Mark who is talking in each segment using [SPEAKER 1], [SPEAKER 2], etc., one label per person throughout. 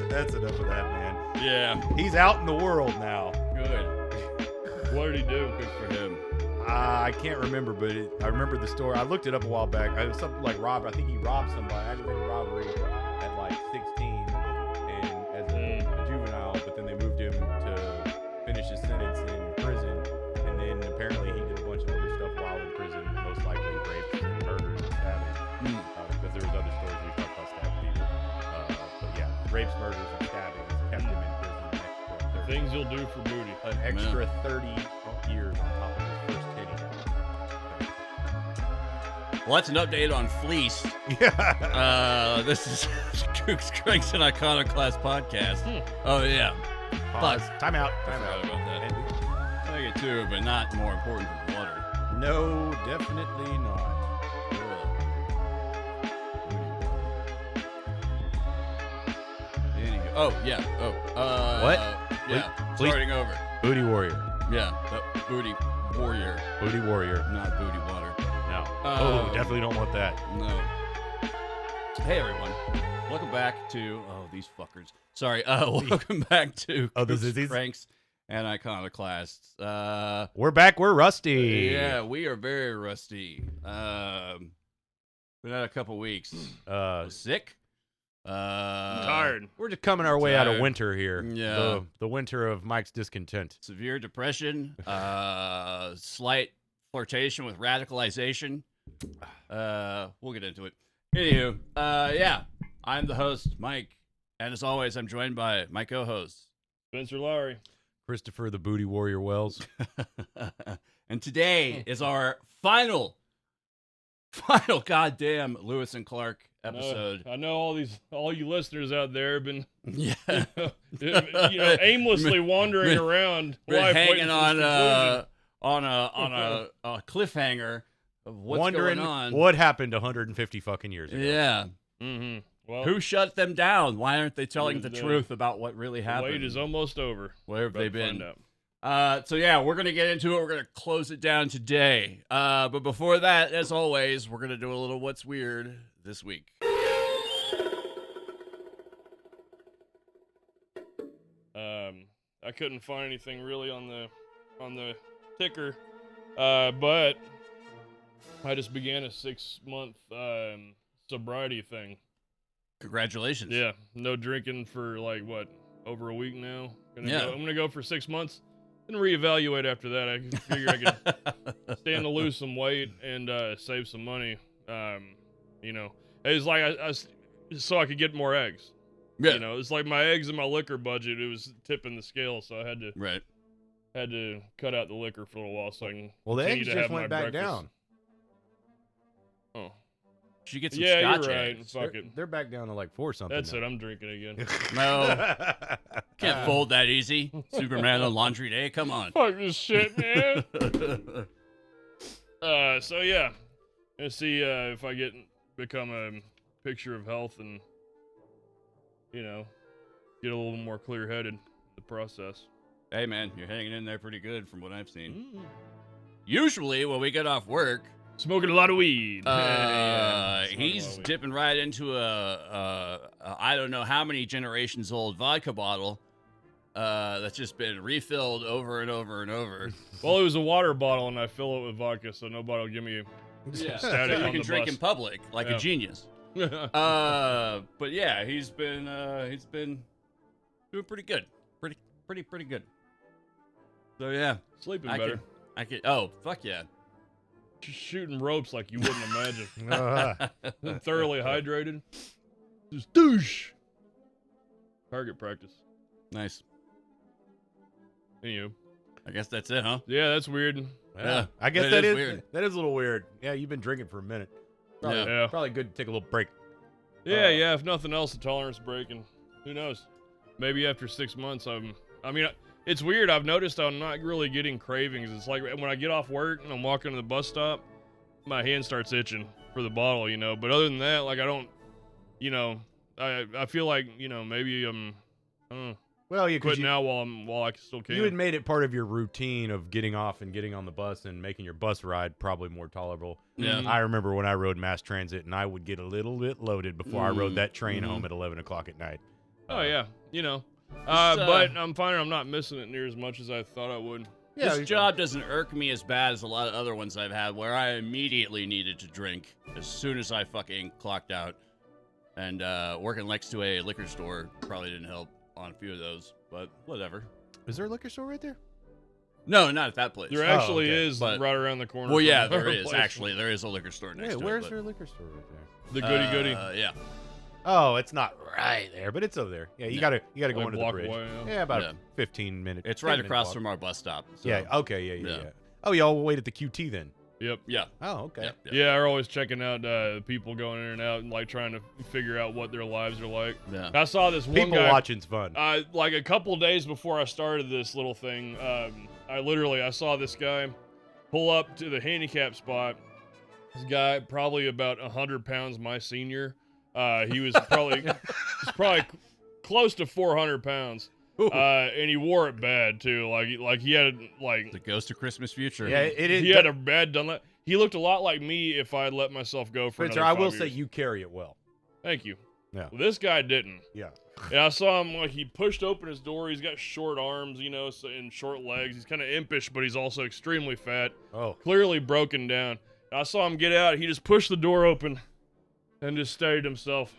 [SPEAKER 1] That's enough of that, man.
[SPEAKER 2] Yeah.
[SPEAKER 1] He's out in the world now.
[SPEAKER 2] Good. What did he do? Good for him.
[SPEAKER 1] I can't remember, but I remember the story. I looked it up a while back. It was something like robbed. I think he robbed somebody, aggravated robbery, at like 16, and as a juvenile. But then they moved him to finish his sentence in prison, and then apparently he did a bunch of other stuff while in prison, most likely rapes and murders and stabbing. Because there was other stories we talked about stabbing people. But yeah, rapes, murders, and stabbing kept him in prison an extra 30,
[SPEAKER 2] Things you'll do for booty.
[SPEAKER 1] an extra 30 years on top of his first 10 he got.
[SPEAKER 2] Well, that's an update on Fleece.
[SPEAKER 1] Yeah.
[SPEAKER 2] This is Kooks, Cranks, and Iconoclast podcast. Oh, yeah.
[SPEAKER 1] Pause. Time out.
[SPEAKER 2] I
[SPEAKER 1] Time
[SPEAKER 2] forgot
[SPEAKER 1] out.
[SPEAKER 2] about that.
[SPEAKER 1] And-
[SPEAKER 2] I get too, but not more important than water.
[SPEAKER 1] No, definitely not.
[SPEAKER 2] Oh, yeah.
[SPEAKER 1] What?
[SPEAKER 2] Yeah.
[SPEAKER 1] Please-
[SPEAKER 2] Starting over.
[SPEAKER 1] Booty warrior.
[SPEAKER 2] Yeah. Booty warrior,
[SPEAKER 1] Booty warrior.
[SPEAKER 2] not booty water.
[SPEAKER 1] No. Oh, definitely don't want that.
[SPEAKER 2] No. Hey, everyone. Welcome back to... Oh, these fuckers. Sorry. Welcome back to
[SPEAKER 1] Oh, this
[SPEAKER 2] Kooks,
[SPEAKER 1] is these?
[SPEAKER 2] Cranks, and Iconoclasts.
[SPEAKER 1] We're back. We're rusty.
[SPEAKER 2] Yeah, we are very rusty. Been out a couple weeks. Sick.
[SPEAKER 3] Tired.
[SPEAKER 1] We're just coming our way out of
[SPEAKER 2] Tired.
[SPEAKER 1] winter here.
[SPEAKER 2] Yeah.
[SPEAKER 1] The winter of Mike's discontent.
[SPEAKER 2] Severe depression. Slight flirtation with radicalization. We'll get into it. Anywho, yeah, I'm the host, Mike, and as always, I'm joined by my co-host,
[SPEAKER 3] Spencer Lowry.
[SPEAKER 1] Christopher the Booty Warrior Wells.
[SPEAKER 2] and today is our final goddamn Lewis and Clark episode.
[SPEAKER 3] I know all you listeners out there have been,
[SPEAKER 2] Yeah,
[SPEAKER 3] aimlessly wandering around,
[SPEAKER 2] been
[SPEAKER 3] life waiting
[SPEAKER 2] hanging
[SPEAKER 3] for this
[SPEAKER 2] on
[SPEAKER 3] conclusion.
[SPEAKER 2] a cliffhanger of what's
[SPEAKER 1] Wondering
[SPEAKER 2] going on.
[SPEAKER 1] what happened 150 fucking years ago.
[SPEAKER 2] Yeah,
[SPEAKER 3] Well,
[SPEAKER 2] who shut them down? Why aren't they telling the
[SPEAKER 3] The-
[SPEAKER 2] truth about what really
[SPEAKER 3] the
[SPEAKER 2] happened?
[SPEAKER 3] wait is almost over.
[SPEAKER 2] Where have they
[SPEAKER 3] About to find
[SPEAKER 2] been?
[SPEAKER 3] out.
[SPEAKER 2] So yeah, we're gonna get into it. We're gonna close it down today. But before that, as always, we're gonna do a little what's weird this week.
[SPEAKER 3] I couldn't find anything really on the ticker, but I just began a 6-month sobriety thing.
[SPEAKER 2] Congratulations.
[SPEAKER 3] Yeah, no drinking for like what, over a week now. I'm gonna go for 6 months, then reevaluate after that. I figure I could stand to lose some weight and save some money. It's like so I could get more eggs.
[SPEAKER 2] Yeah.
[SPEAKER 3] It's like my eggs and my liquor budget. It was tipping the scale, so I had to cut out the liquor for a little while so I can.
[SPEAKER 1] Well, the
[SPEAKER 3] continue
[SPEAKER 1] eggs
[SPEAKER 3] to
[SPEAKER 1] just
[SPEAKER 3] have my
[SPEAKER 1] went back
[SPEAKER 3] breakfast.
[SPEAKER 1] down.
[SPEAKER 3] Oh,
[SPEAKER 2] She gets some
[SPEAKER 3] yeah,
[SPEAKER 2] scotch
[SPEAKER 3] you're right.
[SPEAKER 2] eggs.
[SPEAKER 3] Fuck it.
[SPEAKER 1] They're back down to like 4 something.
[SPEAKER 3] That's
[SPEAKER 1] now.
[SPEAKER 3] it. I'm drinking again.
[SPEAKER 2] No, can't fold that easy. Superman on laundry day. Come on.
[SPEAKER 3] Fuck this shit, man. So yeah, let's see if I become a picture of health and get a little more clear-headed in the process.
[SPEAKER 2] Hey man, you're hanging in there pretty good from what I've seen. Usually when we get off work,
[SPEAKER 3] Smoking a lot of weed. Yeah, smoking a lot
[SPEAKER 2] he's
[SPEAKER 3] of weed.
[SPEAKER 2] dipping right into a I don't know how many generations old vodka bottle that's just been refilled over and over and over.
[SPEAKER 3] Well, it was a water bottle, and I fill it with vodka, so nobody will give me.
[SPEAKER 2] Yeah, so
[SPEAKER 3] Static
[SPEAKER 2] you
[SPEAKER 3] on
[SPEAKER 2] can
[SPEAKER 3] the
[SPEAKER 2] drink
[SPEAKER 3] bus.
[SPEAKER 2] in public like
[SPEAKER 3] Yeah.
[SPEAKER 2] a genius. But yeah, he's been doing pretty good, pretty good. So yeah,
[SPEAKER 3] Sleeping
[SPEAKER 2] I
[SPEAKER 3] better.
[SPEAKER 2] can. Oh fuck yeah.
[SPEAKER 3] Just shooting ropes like you wouldn't imagine. Thoroughly hydrated. Just douche. Target practice.
[SPEAKER 2] Nice.
[SPEAKER 3] Anywho.
[SPEAKER 2] I guess that's it, huh?
[SPEAKER 3] Yeah, that's weird.
[SPEAKER 1] Yeah, I guess
[SPEAKER 2] That
[SPEAKER 1] that
[SPEAKER 2] is
[SPEAKER 1] is
[SPEAKER 2] weird.
[SPEAKER 1] That is a little weird. Yeah, you've been drinking for a minute. Probably,
[SPEAKER 3] Yeah.
[SPEAKER 1] probably good to take a little break.
[SPEAKER 3] Yeah, if nothing else, the tolerance breaking. Who knows? Maybe after 6 months, it's weird. I've noticed I'm not really getting cravings. It's like when I get off work and I'm walking to the bus stop, my hand starts itching for the bottle, But other than that, like I don't, I feel like, maybe I don't know.
[SPEAKER 1] Well, yeah,
[SPEAKER 3] quit
[SPEAKER 1] because
[SPEAKER 3] now while I still can.
[SPEAKER 1] you had made it part of your routine of getting off and getting on the bus and making your bus ride probably more tolerable.
[SPEAKER 2] Yeah.
[SPEAKER 1] I remember when I rode mass transit and I would get a little bit loaded before I rode that train
[SPEAKER 2] Mm-hmm.
[SPEAKER 1] home at 11 o'clock at night.
[SPEAKER 3] Oh yeah, you know. But I'm finding I'm not missing it near as much as I thought I would.
[SPEAKER 1] Yeah,
[SPEAKER 2] This job doesn't irk me as bad as a lot of other ones I've had where I immediately needed to drink as soon as I fucking clocked out. And working next to a liquor store probably didn't help on a few of those, but whatever.
[SPEAKER 1] Is there a liquor store right there?
[SPEAKER 2] No, not at that place.
[SPEAKER 3] There actually
[SPEAKER 1] okay.
[SPEAKER 3] is
[SPEAKER 2] But-
[SPEAKER 3] right around the corner.
[SPEAKER 2] Well, yeah,
[SPEAKER 3] from
[SPEAKER 2] there
[SPEAKER 3] our
[SPEAKER 2] is.
[SPEAKER 3] place.
[SPEAKER 2] Actually, there is a liquor store next
[SPEAKER 1] Wait,
[SPEAKER 2] to
[SPEAKER 1] where's
[SPEAKER 2] it.
[SPEAKER 1] there a liquor store right there?
[SPEAKER 3] The goody.
[SPEAKER 2] Yeah.
[SPEAKER 1] Oh, it's not right there, but it's over there. Yeah, you gotta go
[SPEAKER 3] Like
[SPEAKER 1] under the
[SPEAKER 3] block
[SPEAKER 1] bridge.
[SPEAKER 3] away, yeah.
[SPEAKER 1] Yeah, about
[SPEAKER 2] Yeah.
[SPEAKER 1] 15 minutes.
[SPEAKER 2] It's right
[SPEAKER 1] 10-minute
[SPEAKER 2] across
[SPEAKER 1] walk.
[SPEAKER 2] from our bus stop. So.
[SPEAKER 1] Yeah. Okay. Yeah.
[SPEAKER 2] Yeah.
[SPEAKER 1] Oh, y'all will wait at the QT then.
[SPEAKER 3] Yep.
[SPEAKER 2] Yeah.
[SPEAKER 1] Oh, okay.
[SPEAKER 2] Yep, yep.
[SPEAKER 3] Yeah, they're always checking out people going in and out and like trying to figure out what their lives are like.
[SPEAKER 2] Yeah.
[SPEAKER 3] I saw this one
[SPEAKER 1] People
[SPEAKER 3] guy.
[SPEAKER 1] watching's fun.
[SPEAKER 3] Like a couple days before I started this little thing, I saw this guy pull up to the handicap spot. This guy, probably about 100 pounds my senior. He was probably close to 400 pounds. And he wore it bad too. Like he had like
[SPEAKER 2] The Ghost of Christmas Future.
[SPEAKER 1] Yeah, it is.
[SPEAKER 3] he had a bad Dunlap. He looked a lot like me if I had let myself go for
[SPEAKER 1] Spencer,
[SPEAKER 3] another
[SPEAKER 1] I will
[SPEAKER 3] 5
[SPEAKER 1] say
[SPEAKER 3] years.
[SPEAKER 1] you carry it well.
[SPEAKER 3] Thank you.
[SPEAKER 1] Yeah.
[SPEAKER 3] Well, this guy didn't.
[SPEAKER 1] Yeah.
[SPEAKER 3] And I saw him like he pushed open his door. He's got short arms, you know, and short legs. He's kind of impish, but he's also extremely fat.
[SPEAKER 1] Oh.
[SPEAKER 3] Clearly broken down. And I saw him get out. He just pushed the door open and just steadied himself.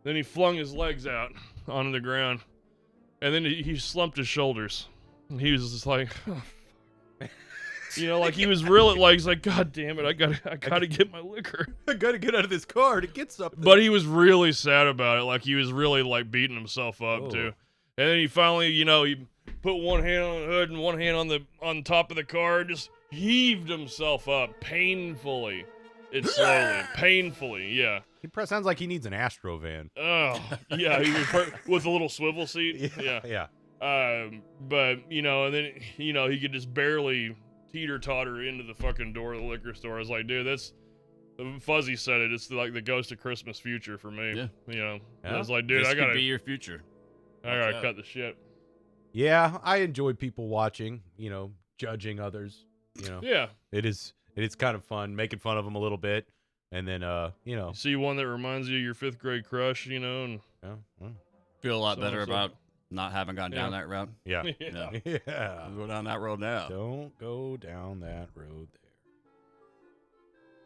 [SPEAKER 3] Then he flung his legs out onto the ground. And then he slumped his shoulders. And he was just like, you know, like he was really like, he's like, God damn it, I gotta get my liquor.
[SPEAKER 1] I gotta get out of this car to get something.
[SPEAKER 3] But he was really sad about it. Like he was really like beating himself up
[SPEAKER 1] Oh.
[SPEAKER 3] too. And then he finally, you know, he put one hand on the hood and one hand on top of the car and just heaved himself up painfully. It's slowly, painfully, yeah.
[SPEAKER 1] He sounds like he needs an Astro van.
[SPEAKER 3] Oh, yeah, he was with a little swivel seat. Yeah.
[SPEAKER 1] Yeah.
[SPEAKER 3] But you know, and then you know he could just barely teeter-totter into the fucking door of the liquor store. I was like, dude, that's Fuzzy said it. It's like the Ghost of Christmas Future for me.
[SPEAKER 2] Yeah.
[SPEAKER 3] You know,
[SPEAKER 1] Yeah.
[SPEAKER 3] I was like, dude,
[SPEAKER 2] This
[SPEAKER 3] I
[SPEAKER 2] could
[SPEAKER 3] gotta
[SPEAKER 2] be your future.
[SPEAKER 3] I cut the shit.
[SPEAKER 1] Yeah, I enjoy people watching, you know, judging others, you know.
[SPEAKER 3] Yeah.
[SPEAKER 1] It is kind of fun, making fun of them a little bit. And then, you know.
[SPEAKER 3] See one that reminds you of your 5th grade crush, you know, and
[SPEAKER 2] Feel a lot
[SPEAKER 3] So
[SPEAKER 2] better
[SPEAKER 3] and so.
[SPEAKER 2] about not having gone down
[SPEAKER 3] Yeah.
[SPEAKER 2] that route.
[SPEAKER 1] Yeah.
[SPEAKER 2] Yeah.
[SPEAKER 1] Yeah.
[SPEAKER 2] We'll go down that road now.
[SPEAKER 1] Don't go down that road there.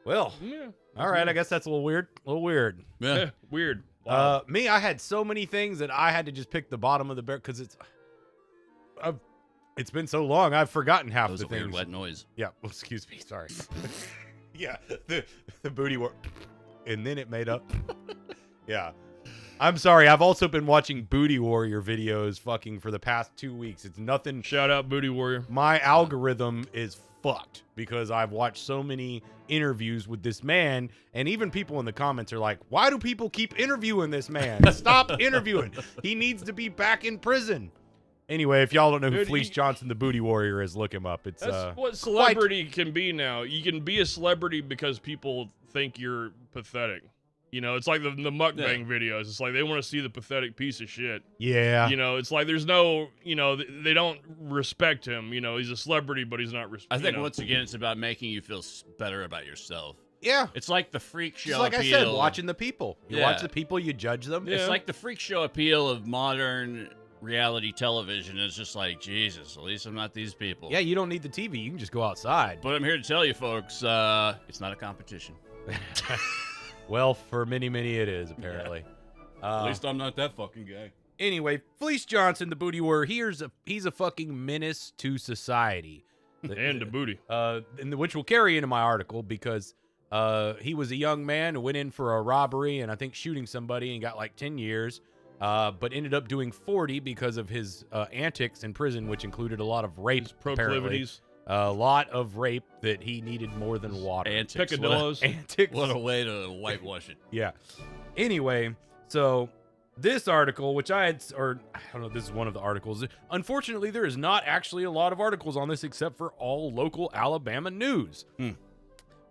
[SPEAKER 1] Well,
[SPEAKER 3] yeah.
[SPEAKER 1] all right, I guess that's a little weird.
[SPEAKER 2] Yeah.
[SPEAKER 3] Weird. Wow.
[SPEAKER 1] Me, I had so many things that I had to just pick the bottom of the barrel because it's been so long. I've forgotten half
[SPEAKER 2] That was
[SPEAKER 1] the
[SPEAKER 2] a weird
[SPEAKER 1] things.
[SPEAKER 2] wet noise.
[SPEAKER 1] Yeah, well, excuse me. Sorry. Yeah, the booty work, and then it made up. Yeah, I'm sorry. I've also been watching Booty Warrior videos fucking for the past 2 weeks. It's nothing.
[SPEAKER 3] Shout out Booty Warrior.
[SPEAKER 1] My algorithm is fucked because I've watched so many interviews with this man, and even people in the comments are like, why do people keep interviewing this man? Stop interviewing. He needs to be back in prison. Anyway, if y'all don't know who
[SPEAKER 3] Dude,
[SPEAKER 1] Fleece Johnson, the Booty Warrior, is, look him up. It's
[SPEAKER 3] That's what celebrity can be now. You can be a celebrity because people think you're pathetic. You know, it's like the mukbang videos. It's like they want to see the pathetic piece of shit.
[SPEAKER 1] Yeah.
[SPEAKER 3] You know, it's like there's no, you know, they don't respect him. You know, he's a celebrity, but he's not respected.
[SPEAKER 2] I think once again, it's about making you feel better about yourself.
[SPEAKER 1] Yeah.
[SPEAKER 2] It's like the freak show
[SPEAKER 1] Just like
[SPEAKER 2] appeal.
[SPEAKER 1] I said, watching the people. You
[SPEAKER 2] Yeah.
[SPEAKER 1] watch the people, you judge them.
[SPEAKER 3] Yeah.
[SPEAKER 2] It's like the freak show appeal of modern reality television. It's just like, Jesus, at least I'm not these people.
[SPEAKER 1] Yeah, you don't need the TV. You can just go outside.
[SPEAKER 2] But I'm here to tell you, folks, it's not a competition.
[SPEAKER 1] Well, for many, many it is, apparently.
[SPEAKER 2] At least I'm not that fucking guy.
[SPEAKER 1] Anyway, Fleece Johnson, the Booty Warrior, he's a fucking menace to society.
[SPEAKER 3] and the booty.
[SPEAKER 1] Which will carry into my article because he was a young man who went in for a robbery and I think shooting somebody and got like 10 years, but ended up doing 40 because of his antics in prison, which included a lot of rape,
[SPEAKER 3] His proclivities.
[SPEAKER 1] A lot of rape that he needed more than water.
[SPEAKER 2] Antics.
[SPEAKER 3] Picadillos.
[SPEAKER 1] Antics.
[SPEAKER 2] What a way to whitewash it.
[SPEAKER 1] Yeah. Anyway, so this article, which I don't know, this is one of the articles. Unfortunately, there is not actually a lot of articles on this except for all local Alabama news.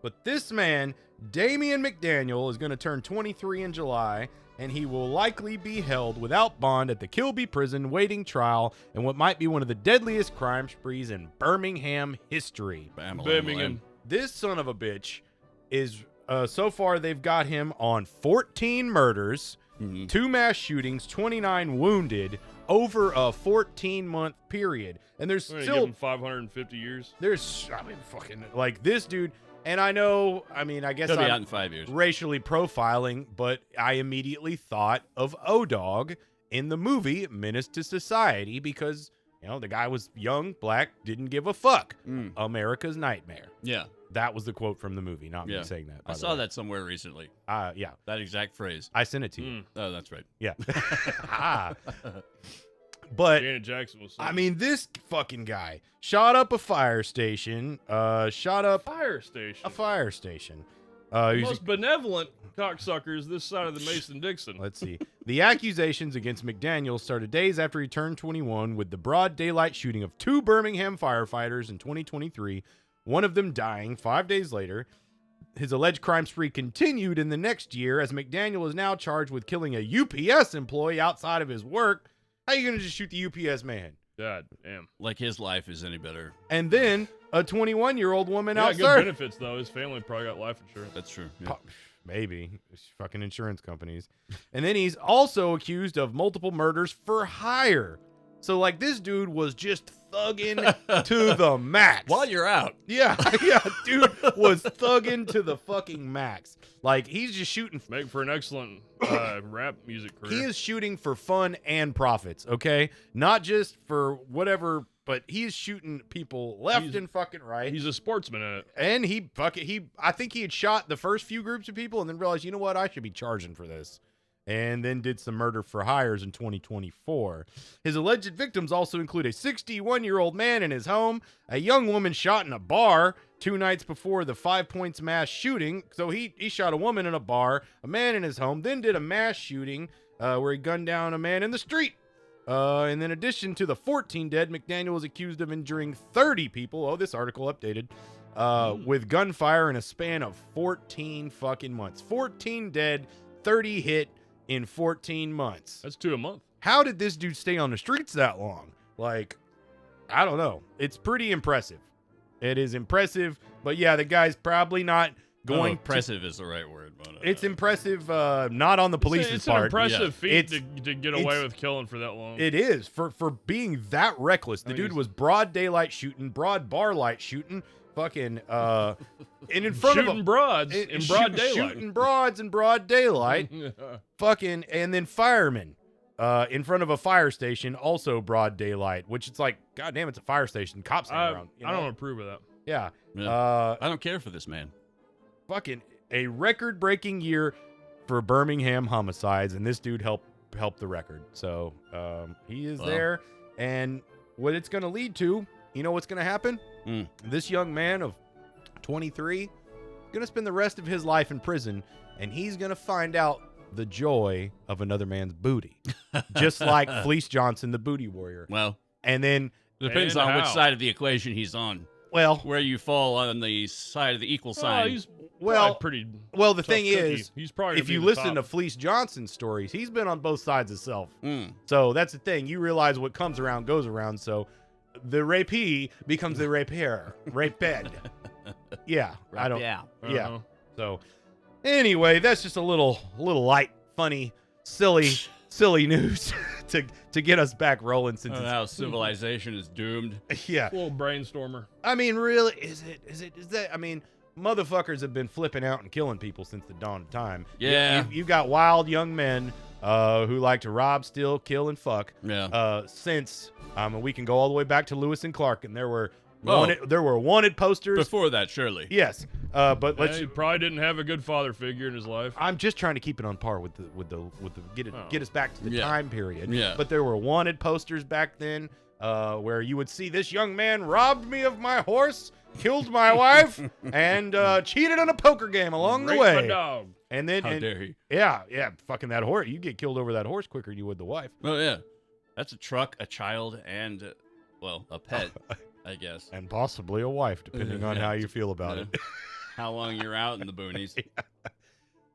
[SPEAKER 1] But this man Damian McDaniel is going to turn 23 in July, and he will likely be held without bond at the Kilby prison waiting trial in what might be one of the deadliest crime sprees in Birmingham history.
[SPEAKER 3] Birmingham.
[SPEAKER 1] This son of a bitch is, so far they've got him on 14 murders, 2 mass shootings, 29 wounded over a 14-month period. And there's
[SPEAKER 3] We're gonna
[SPEAKER 1] still
[SPEAKER 3] give him 550 years.
[SPEAKER 1] there's, I mean, fucking, like, this dude, and I know, I mean, I guess
[SPEAKER 2] He'll be
[SPEAKER 1] I'm
[SPEAKER 2] out in 5 years.
[SPEAKER 1] racially profiling, but I immediately thought of O-Dog in the movie Menace to Society because, you know, the guy was young, black, didn't give a fuck. America's Nightmare.
[SPEAKER 2] Yeah.
[SPEAKER 1] That was the quote from the movie, not me saying that.
[SPEAKER 2] I saw that somewhere recently.
[SPEAKER 1] Yeah.
[SPEAKER 2] That exact phrase.
[SPEAKER 1] I sent it to you.
[SPEAKER 2] Oh, that's right.
[SPEAKER 1] Yeah. But
[SPEAKER 3] Janet Jackson was.
[SPEAKER 1] I mean, this fucking guy shot up a fire station. Shot up
[SPEAKER 3] fire station.
[SPEAKER 1] a fire station.
[SPEAKER 3] The
[SPEAKER 1] He's-
[SPEAKER 3] most benevolent cocksuckers this side of the Mason-Dixon.
[SPEAKER 1] Let's see. The accusations against McDaniel started days after he turned 21 with the broad daylight shooting of 2 Birmingham firefighters in 2023, one of them dying 5 days later. His alleged crime spree continued in the next year as McDaniel is now charged with killing a UPS employee outside of his work. How are you going to just shoot the UPS man?
[SPEAKER 3] God damn.
[SPEAKER 2] Like his life is any better.
[SPEAKER 1] And then a 21-year-old woman
[SPEAKER 3] Yeah, good
[SPEAKER 1] outside.
[SPEAKER 3] benefits though. His family probably got life insurance.
[SPEAKER 2] That's true. Yeah.
[SPEAKER 1] Maybe. It's fucking insurance companies. And then he's also accused of multiple murders for hire. So, like, this dude was just thugging to the max.
[SPEAKER 2] While you're out.
[SPEAKER 1] Yeah, dude was thugging to the fucking max. Like, he's just shooting.
[SPEAKER 3] Make for an excellent rap music career.
[SPEAKER 1] He is shooting for fun and profits, okay? Not just for whatever, but he's shooting people left and fucking right.
[SPEAKER 3] He's a sportsman in it.
[SPEAKER 1] And I think he had shot the first few groups of people and then realized, you know what, I should be charging for this. And then did some murder for hires in 2024. His alleged victims also include a 61-year-old man in his home, a young woman shot in a bar 2 nights before the 5 Points mass shooting. So he shot a woman in a bar, a man in his home, then did a mass shooting where he gunned down a man in the street. And in addition to the 14 dead, McDaniel was accused of injuring 30 people. Oh, this article updated. With gunfire in a span of 14 fucking months. 14 dead, 30 hit in 14 months.
[SPEAKER 3] That's 2 a month.
[SPEAKER 1] How did this dude stay on the streets that long? Like, I don't know. It's pretty impressive. It is impressive, but yeah, the guy's probably not going.
[SPEAKER 2] Impressive is the right word. But,
[SPEAKER 1] it's impressive, not on the police's
[SPEAKER 3] It's
[SPEAKER 1] part.
[SPEAKER 3] an impressive feat
[SPEAKER 1] It's-
[SPEAKER 3] to get away with killing for that long.
[SPEAKER 1] It is for being that reckless. The
[SPEAKER 3] I mean,
[SPEAKER 1] dude
[SPEAKER 3] he's-
[SPEAKER 1] was broad daylight shooting, broad bar light shooting, fucking and in front
[SPEAKER 3] shooting
[SPEAKER 1] of a
[SPEAKER 3] broads in broad daylight.
[SPEAKER 1] shooting broads in broad daylight, fucking, and then firemen in front of a fire station, also broad daylight. Which it's like, goddamn, it's a fire station. Cops ain't around. You
[SPEAKER 3] I
[SPEAKER 1] know?
[SPEAKER 3] don't approve of that.
[SPEAKER 1] Yeah.
[SPEAKER 2] Yeah. I don't care for this man.
[SPEAKER 1] Fucking a record-breaking year for Birmingham homicides, and this dude helped the record. So he is there, and what it's going to lead to, you know what's going to happen? This young man of 23 is going to spend the rest of his life in prison, and he's going to find out the joy of another man's booty, just like Fleece Johnson, the booty warrior.
[SPEAKER 2] Well,
[SPEAKER 1] And then,
[SPEAKER 2] depends
[SPEAKER 3] And
[SPEAKER 2] on which
[SPEAKER 3] how.
[SPEAKER 2] side of the equation he's on.
[SPEAKER 1] well,
[SPEAKER 2] Where you fall on the side of the equal sign.
[SPEAKER 3] He's
[SPEAKER 1] well,
[SPEAKER 3] probably pretty.
[SPEAKER 1] well, the
[SPEAKER 3] tough
[SPEAKER 1] thing
[SPEAKER 3] cookie.
[SPEAKER 1] is,
[SPEAKER 3] he's probably
[SPEAKER 1] if you listen to Fleece Johnson's stories, he's been on both sides himself. So that's the thing. You realize what comes around goes around. So the rapee becomes the rapier. Raped. Yeah. I don't.
[SPEAKER 2] Yeah.
[SPEAKER 1] Yeah. So anyway, that's just a little light, funny, silly news to get us back rolling since it's,
[SPEAKER 2] How civilization is doomed.
[SPEAKER 1] yeah.
[SPEAKER 3] little brainstormer.
[SPEAKER 1] I mean, really, is that, I mean, motherfuckers have been flipping out and killing people since the dawn of time.
[SPEAKER 2] Yeah.
[SPEAKER 1] You've got wild young men who like to rob, steal, kill, and fuck.
[SPEAKER 2] Yeah.
[SPEAKER 1] Since we can go all the way back to Lewis and Clark, and there were wanted posters.
[SPEAKER 2] Before that, surely.
[SPEAKER 1] Yes, but let's.
[SPEAKER 3] He probably didn't have a good father figure in his life.
[SPEAKER 1] I'm just trying to keep it on par with the get us back to the time period.
[SPEAKER 2] Yeah.
[SPEAKER 1] But there were wanted posters back then where you would see this young man robbed me of my horse, killed my wife, and cheated on a poker game along the
[SPEAKER 3] Raped
[SPEAKER 1] way.
[SPEAKER 3] my dog.
[SPEAKER 1] And then,
[SPEAKER 2] How dare he?
[SPEAKER 1] yeah, fucking that horse. You get killed over that horse quicker than you would the wife.
[SPEAKER 2] Oh, yeah. That's a truck, a child, and, a pet, I guess.
[SPEAKER 1] And possibly a wife, depending on
[SPEAKER 2] Yeah.
[SPEAKER 1] how you feel about
[SPEAKER 2] Yeah.
[SPEAKER 1] it.
[SPEAKER 2] how long you're out in the boonies.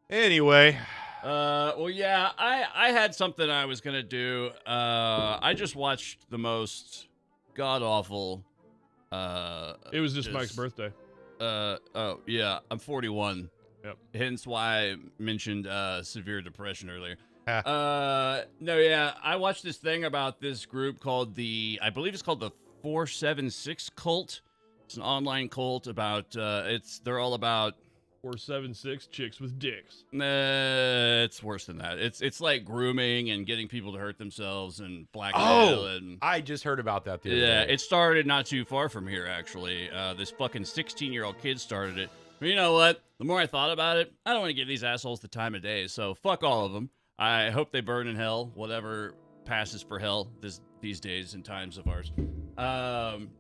[SPEAKER 1] Anyway,
[SPEAKER 2] Well, yeah, I had something I was gonna do. I just watched the most god awful.
[SPEAKER 3] It was just Mike's birthday.
[SPEAKER 2] Oh yeah, I'm 41.
[SPEAKER 3] Yep.
[SPEAKER 2] Hence why I mentioned severe depression earlier.
[SPEAKER 1] Ah.
[SPEAKER 2] No, yeah, I watched this thing about this group called I believe it's called the 476 cult. It's an online cult about they're all about
[SPEAKER 3] 476 chicks with dicks.
[SPEAKER 2] it's worse than that. It's like grooming and getting people to hurt themselves and blackmail and
[SPEAKER 1] I just heard about that the other
[SPEAKER 2] yeah,
[SPEAKER 1] day.
[SPEAKER 2] it started not too far from here actually. This fucking 16-year-old kid started it. But you know what? The more I thought about it, I don't want to give these assholes the time of day. So fuck all of them. I hope they burn in hell, whatever passes for hell these days and times of ours.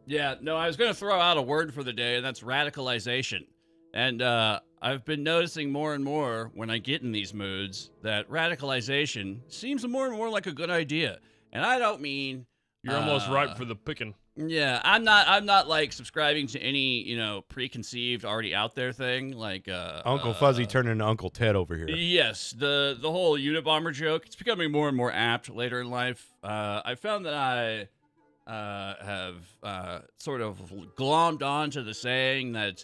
[SPEAKER 2] Yeah, no, I was going to throw out a word for the day, and that's radicalization. And I've been noticing more and more when I get in these moods that radicalization seems more and more like a good idea. And I don't mean
[SPEAKER 3] You're almost ripe for the picking.
[SPEAKER 2] yeah, I'm not like subscribing to any, preconceived already out there thing like
[SPEAKER 1] Uncle Fuzzy turned into Uncle Ted over here.
[SPEAKER 2] Yes, the whole Unabomber joke, it's becoming more and more apt later in life. I found that I have sort of glommed on to the saying that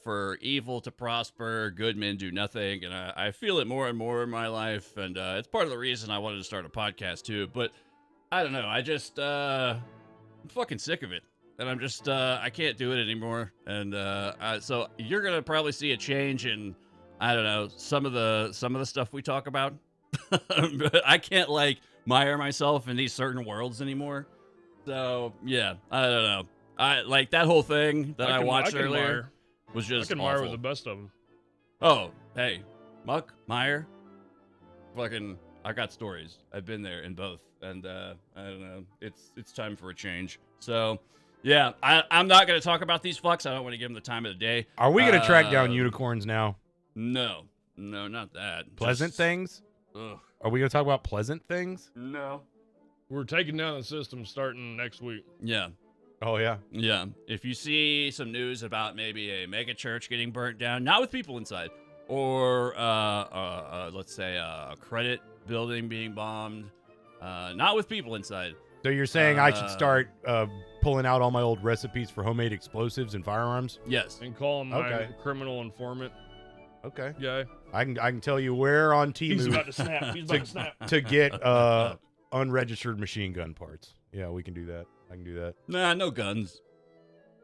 [SPEAKER 2] for evil to prosper, good men do nothing, and I feel it more and more in my life, and it's part of the reason I wanted to start a podcast too, but I don't know, I just I'm fucking sick of it, and I'm just I can't do it anymore. And so you're gonna probably see a change in, I don't know, some of the stuff we talk about. But I can't like mire myself in these certain worlds anymore. So yeah, I don't know. I like that whole thing that I watched earlier was just
[SPEAKER 3] I can
[SPEAKER 2] awful.
[SPEAKER 3] mire with the best of them.
[SPEAKER 2] Oh, hey, Muck, Meyer, fucking, I got stories. I've been there in both, and I don't know. It's time for a change. So, yeah, I'm not gonna talk about these fucks. I don't want to give them the time of the day.
[SPEAKER 1] Are we going to track down unicorns now?
[SPEAKER 2] No, not that.
[SPEAKER 1] Pleasant
[SPEAKER 2] Just,
[SPEAKER 1] things?
[SPEAKER 2] Ugh.
[SPEAKER 1] Are we going to talk about pleasant things?
[SPEAKER 2] No.
[SPEAKER 3] We're taking down the system starting next week.
[SPEAKER 2] Yeah.
[SPEAKER 1] Oh, yeah.
[SPEAKER 2] Yeah. If you see some news about maybe a mega church getting burnt down, not with people inside, or let's say a credit building being bombed, not with people inside.
[SPEAKER 1] So you're saying I should start pulling out all my old recipes for homemade explosives and firearms?
[SPEAKER 2] Yes.
[SPEAKER 3] And call him
[SPEAKER 1] Okay.
[SPEAKER 3] my criminal informant
[SPEAKER 1] Okay.
[SPEAKER 3] guy.
[SPEAKER 1] I can tell you where on
[SPEAKER 3] He's about
[SPEAKER 1] Temu
[SPEAKER 3] to snap. He's about to snap.
[SPEAKER 1] to get unregistered machine gun parts. Yeah, we can do that. I can do that.
[SPEAKER 2] Nah, no guns.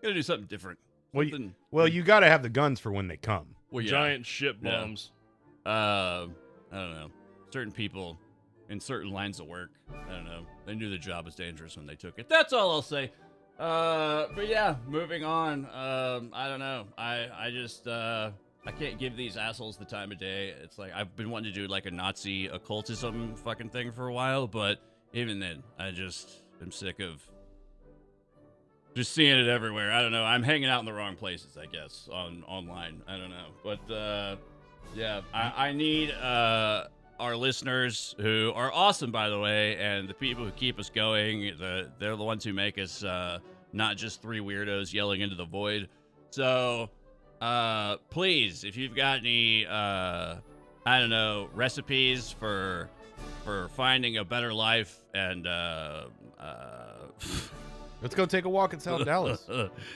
[SPEAKER 2] Gotta do something different.
[SPEAKER 1] Well,
[SPEAKER 2] Something-
[SPEAKER 1] you got to have the guns for when they come.
[SPEAKER 2] well, yeah.
[SPEAKER 3] Giant shit
[SPEAKER 2] Yeah.
[SPEAKER 3] bombs.
[SPEAKER 2] I don't know. Certain people in certain lines of work, I don't know. They knew the job was dangerous when they took it. That's all I'll say. But yeah, moving on. I don't know. I just I can't give these assholes the time of day. It's like I've been wanting to do like a Nazi occultism fucking thing for a while, but even then, I just am sick of just seeing it everywhere. I don't know. I'm hanging out in the wrong places, I guess, online. I don't know. But yeah, I need our listeners, who are awesome, by the way, and the people who keep us going. They're the ones who make us not just three weirdos yelling into the void. So please, if you've got any I don't know, recipes for finding a better life, and
[SPEAKER 1] Let's go take a walk in South Dallas.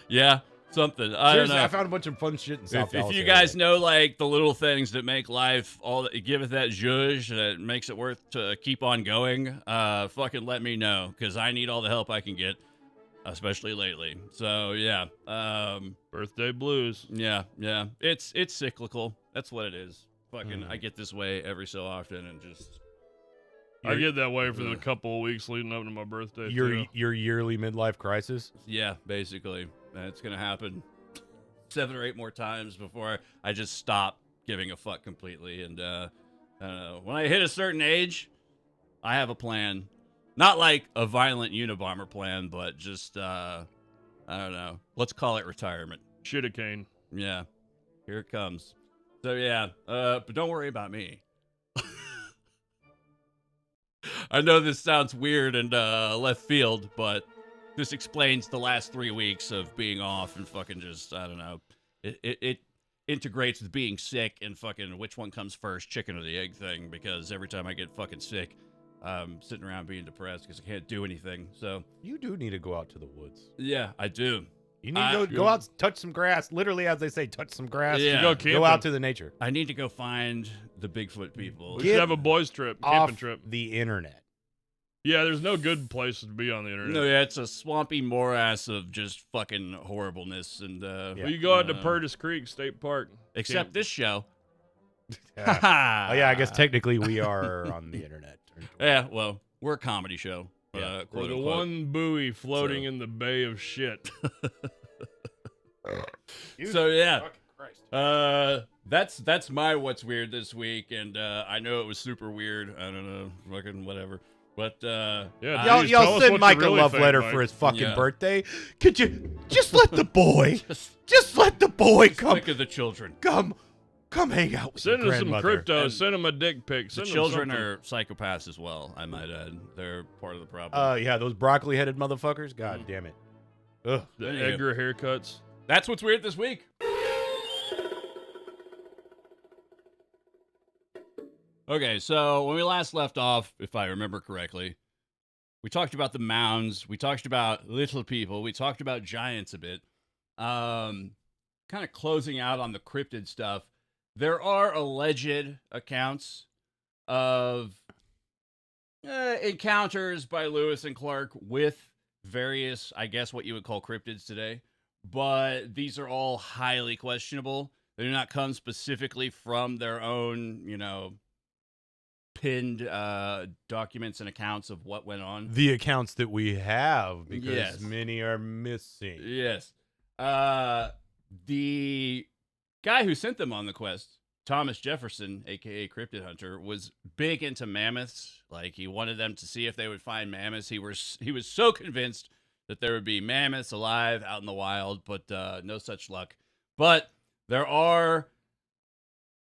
[SPEAKER 2] yeah, something. I don't
[SPEAKER 1] Seriously,
[SPEAKER 2] know.
[SPEAKER 1] I found a bunch of fun shit in South Dallas.
[SPEAKER 2] If you
[SPEAKER 1] area.
[SPEAKER 2] guys know like the little things that make life give it that zhuzh that makes it worth to keep on going, fucking let me know, because I need all the help I can get, especially lately. So yeah,
[SPEAKER 3] Birthday blues.
[SPEAKER 2] yeah, it's cyclical. That's what it is. Fucking, I get this way every so often, and just
[SPEAKER 3] I get that way for the couple of weeks leading up to my birthday. too.
[SPEAKER 1] your yearly midlife crisis.
[SPEAKER 2] yeah, basically, and it's gonna happen 7 or 8 more times before I just stop giving a fuck completely. And I don't know, when I hit a certain age, I have a plan, not like a violent Unabomber plan, but just I don't know, let's call it retirement.
[SPEAKER 3] Shit a cane.
[SPEAKER 2] Yeah, here it comes. So yeah, but don't worry about me. I know this sounds weird and left field, but this explains the last 3 weeks of being off and fucking just, I don't know. integrates with being sick and fucking which one comes first, chicken or the egg thing, because every time I get fucking sick, I'm sitting around being depressed because I can't do anything. So
[SPEAKER 1] You do need to go out to the woods.
[SPEAKER 2] yeah, I do.
[SPEAKER 1] You need to go out, touch some grass. Literally, as they say, touch some grass.
[SPEAKER 2] Yeah.
[SPEAKER 3] Go camping.
[SPEAKER 1] Go out to the nature.
[SPEAKER 2] I need to go find the Bigfoot people.
[SPEAKER 3] We should have a boys trip, camping
[SPEAKER 1] Off
[SPEAKER 3] trip.
[SPEAKER 1] the internet.
[SPEAKER 3] Yeah, there's no good place to be on the internet.
[SPEAKER 2] No, yeah, it's a swampy morass of just fucking horribleness and
[SPEAKER 3] Well, you go out to Purtis Creek State Park.
[SPEAKER 2] except
[SPEAKER 3] Camp.
[SPEAKER 2] this show.
[SPEAKER 1] Yeah. Oh yeah, I guess technically we are on the internet.
[SPEAKER 2] Yeah, well, we're a comedy show.
[SPEAKER 1] Yeah.
[SPEAKER 2] Quote
[SPEAKER 3] We're the
[SPEAKER 2] unquote.
[SPEAKER 3] one buoy floating
[SPEAKER 2] So-
[SPEAKER 3] in the bay of shit.
[SPEAKER 2] So yeah.
[SPEAKER 1] Fucking Christ.
[SPEAKER 2] That's my what's weird this week, and I know it was super weird. I don't know, fucking whatever. But
[SPEAKER 3] Yeah,
[SPEAKER 1] Y'all,
[SPEAKER 3] Please tell
[SPEAKER 1] y'all
[SPEAKER 3] us
[SPEAKER 1] send
[SPEAKER 3] what you
[SPEAKER 1] Mike a
[SPEAKER 3] really
[SPEAKER 1] love
[SPEAKER 3] think,
[SPEAKER 1] letter
[SPEAKER 3] Mike.
[SPEAKER 1] for his fucking
[SPEAKER 2] Yeah.
[SPEAKER 1] birthday. Could you just let the boy, just let the boy come,
[SPEAKER 2] think of the children.
[SPEAKER 1] come hang out with
[SPEAKER 3] Send
[SPEAKER 1] your
[SPEAKER 3] us some
[SPEAKER 1] grandmother.
[SPEAKER 3] crypto.
[SPEAKER 2] And
[SPEAKER 3] Send them a dick pic.
[SPEAKER 2] The
[SPEAKER 3] Send them
[SPEAKER 2] children
[SPEAKER 3] something.
[SPEAKER 2] are psychopaths as well, I might add. They're part of the problem.
[SPEAKER 1] Yeah, those broccoli-headed motherfuckers. God damn it. Ugh.
[SPEAKER 3] the
[SPEAKER 2] Anywho.
[SPEAKER 3] Edgar haircuts.
[SPEAKER 2] That's what's weird this week. Okay, so when we last left off, if I remember correctly, we talked about the mounds, we talked about little people, we talked about giants a bit. Kind of closing out on the cryptid stuff. There are alleged accounts of encounters by Lewis and Clark with various, I guess what you would call cryptids today, but these are all highly questionable. They do not come specifically from their own, pinned documents and accounts of what went on.
[SPEAKER 1] The accounts that we have, because
[SPEAKER 2] Yes.
[SPEAKER 1] many are missing.
[SPEAKER 2] Yes. The guy who sent them on the quest, Thomas Jefferson, aka Cryptid Hunter, was big into mammoths. Like, he wanted them to see if they would find mammoths. He was so convinced that there would be mammoths alive out in the wild, but no such luck. But there are,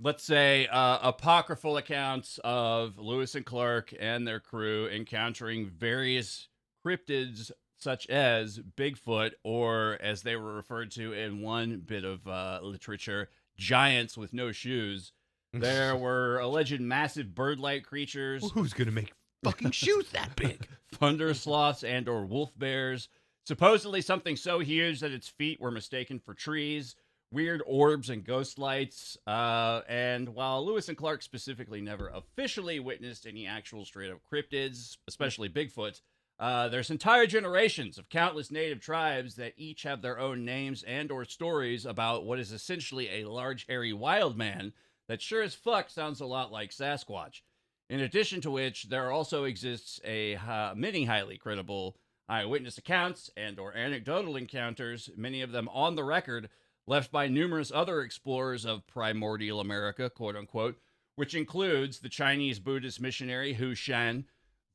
[SPEAKER 2] let's say, apocryphal accounts of Lewis and Clark and their crew encountering various cryptids such as Bigfoot, or as they were referred to in one bit of literature, giants with no shoes. There were alleged massive bird-like creatures,
[SPEAKER 1] Well, who's gonna make fucking shoes that big?
[SPEAKER 2] thunder sloths and or wolf bears, supposedly something so huge that its feet were mistaken for trees, weird orbs and ghost lights, and while Lewis and Clark specifically never officially witnessed any actual straight-up cryptids, especially Bigfoot, there's entire generations of countless native tribes that each have their own names and or stories about what is essentially a large hairy wild man that sure as fuck sounds a lot like Sasquatch. In addition to which, there also exists many highly credible eyewitness accounts and or anecdotal encounters, many of them on the record, left by numerous other explorers of primordial America, quote unquote, which includes the Chinese Buddhist missionary Hu Shan,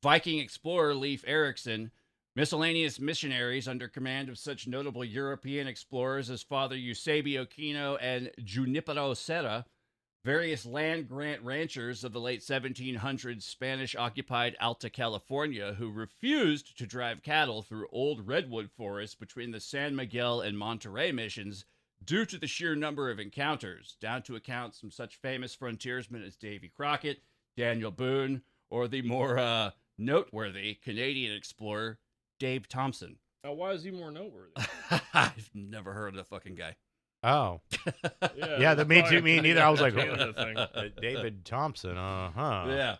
[SPEAKER 2] Viking explorer Leif Erikson, miscellaneous missionaries under command of such notable European explorers as Father Eusebio Kino and Junipero Serra, various land grant ranchers of the late 1700s Spanish-occupied Alta California who refused to drive cattle through old redwood forests between the San Miguel and Monterey missions due to the sheer number of encounters, down to accounts from such famous frontiersmen as Davy Crockett, Daniel Boone, or the more noteworthy Canadian explorer Dave Thompson.
[SPEAKER 3] Now, why is he more noteworthy?
[SPEAKER 2] I've never heard of the fucking guy.
[SPEAKER 1] Oh,
[SPEAKER 3] Yeah,
[SPEAKER 1] that made me neither. I was like,
[SPEAKER 3] Canada thing.
[SPEAKER 1] David Thompson. Uh-huh.
[SPEAKER 2] Yeah.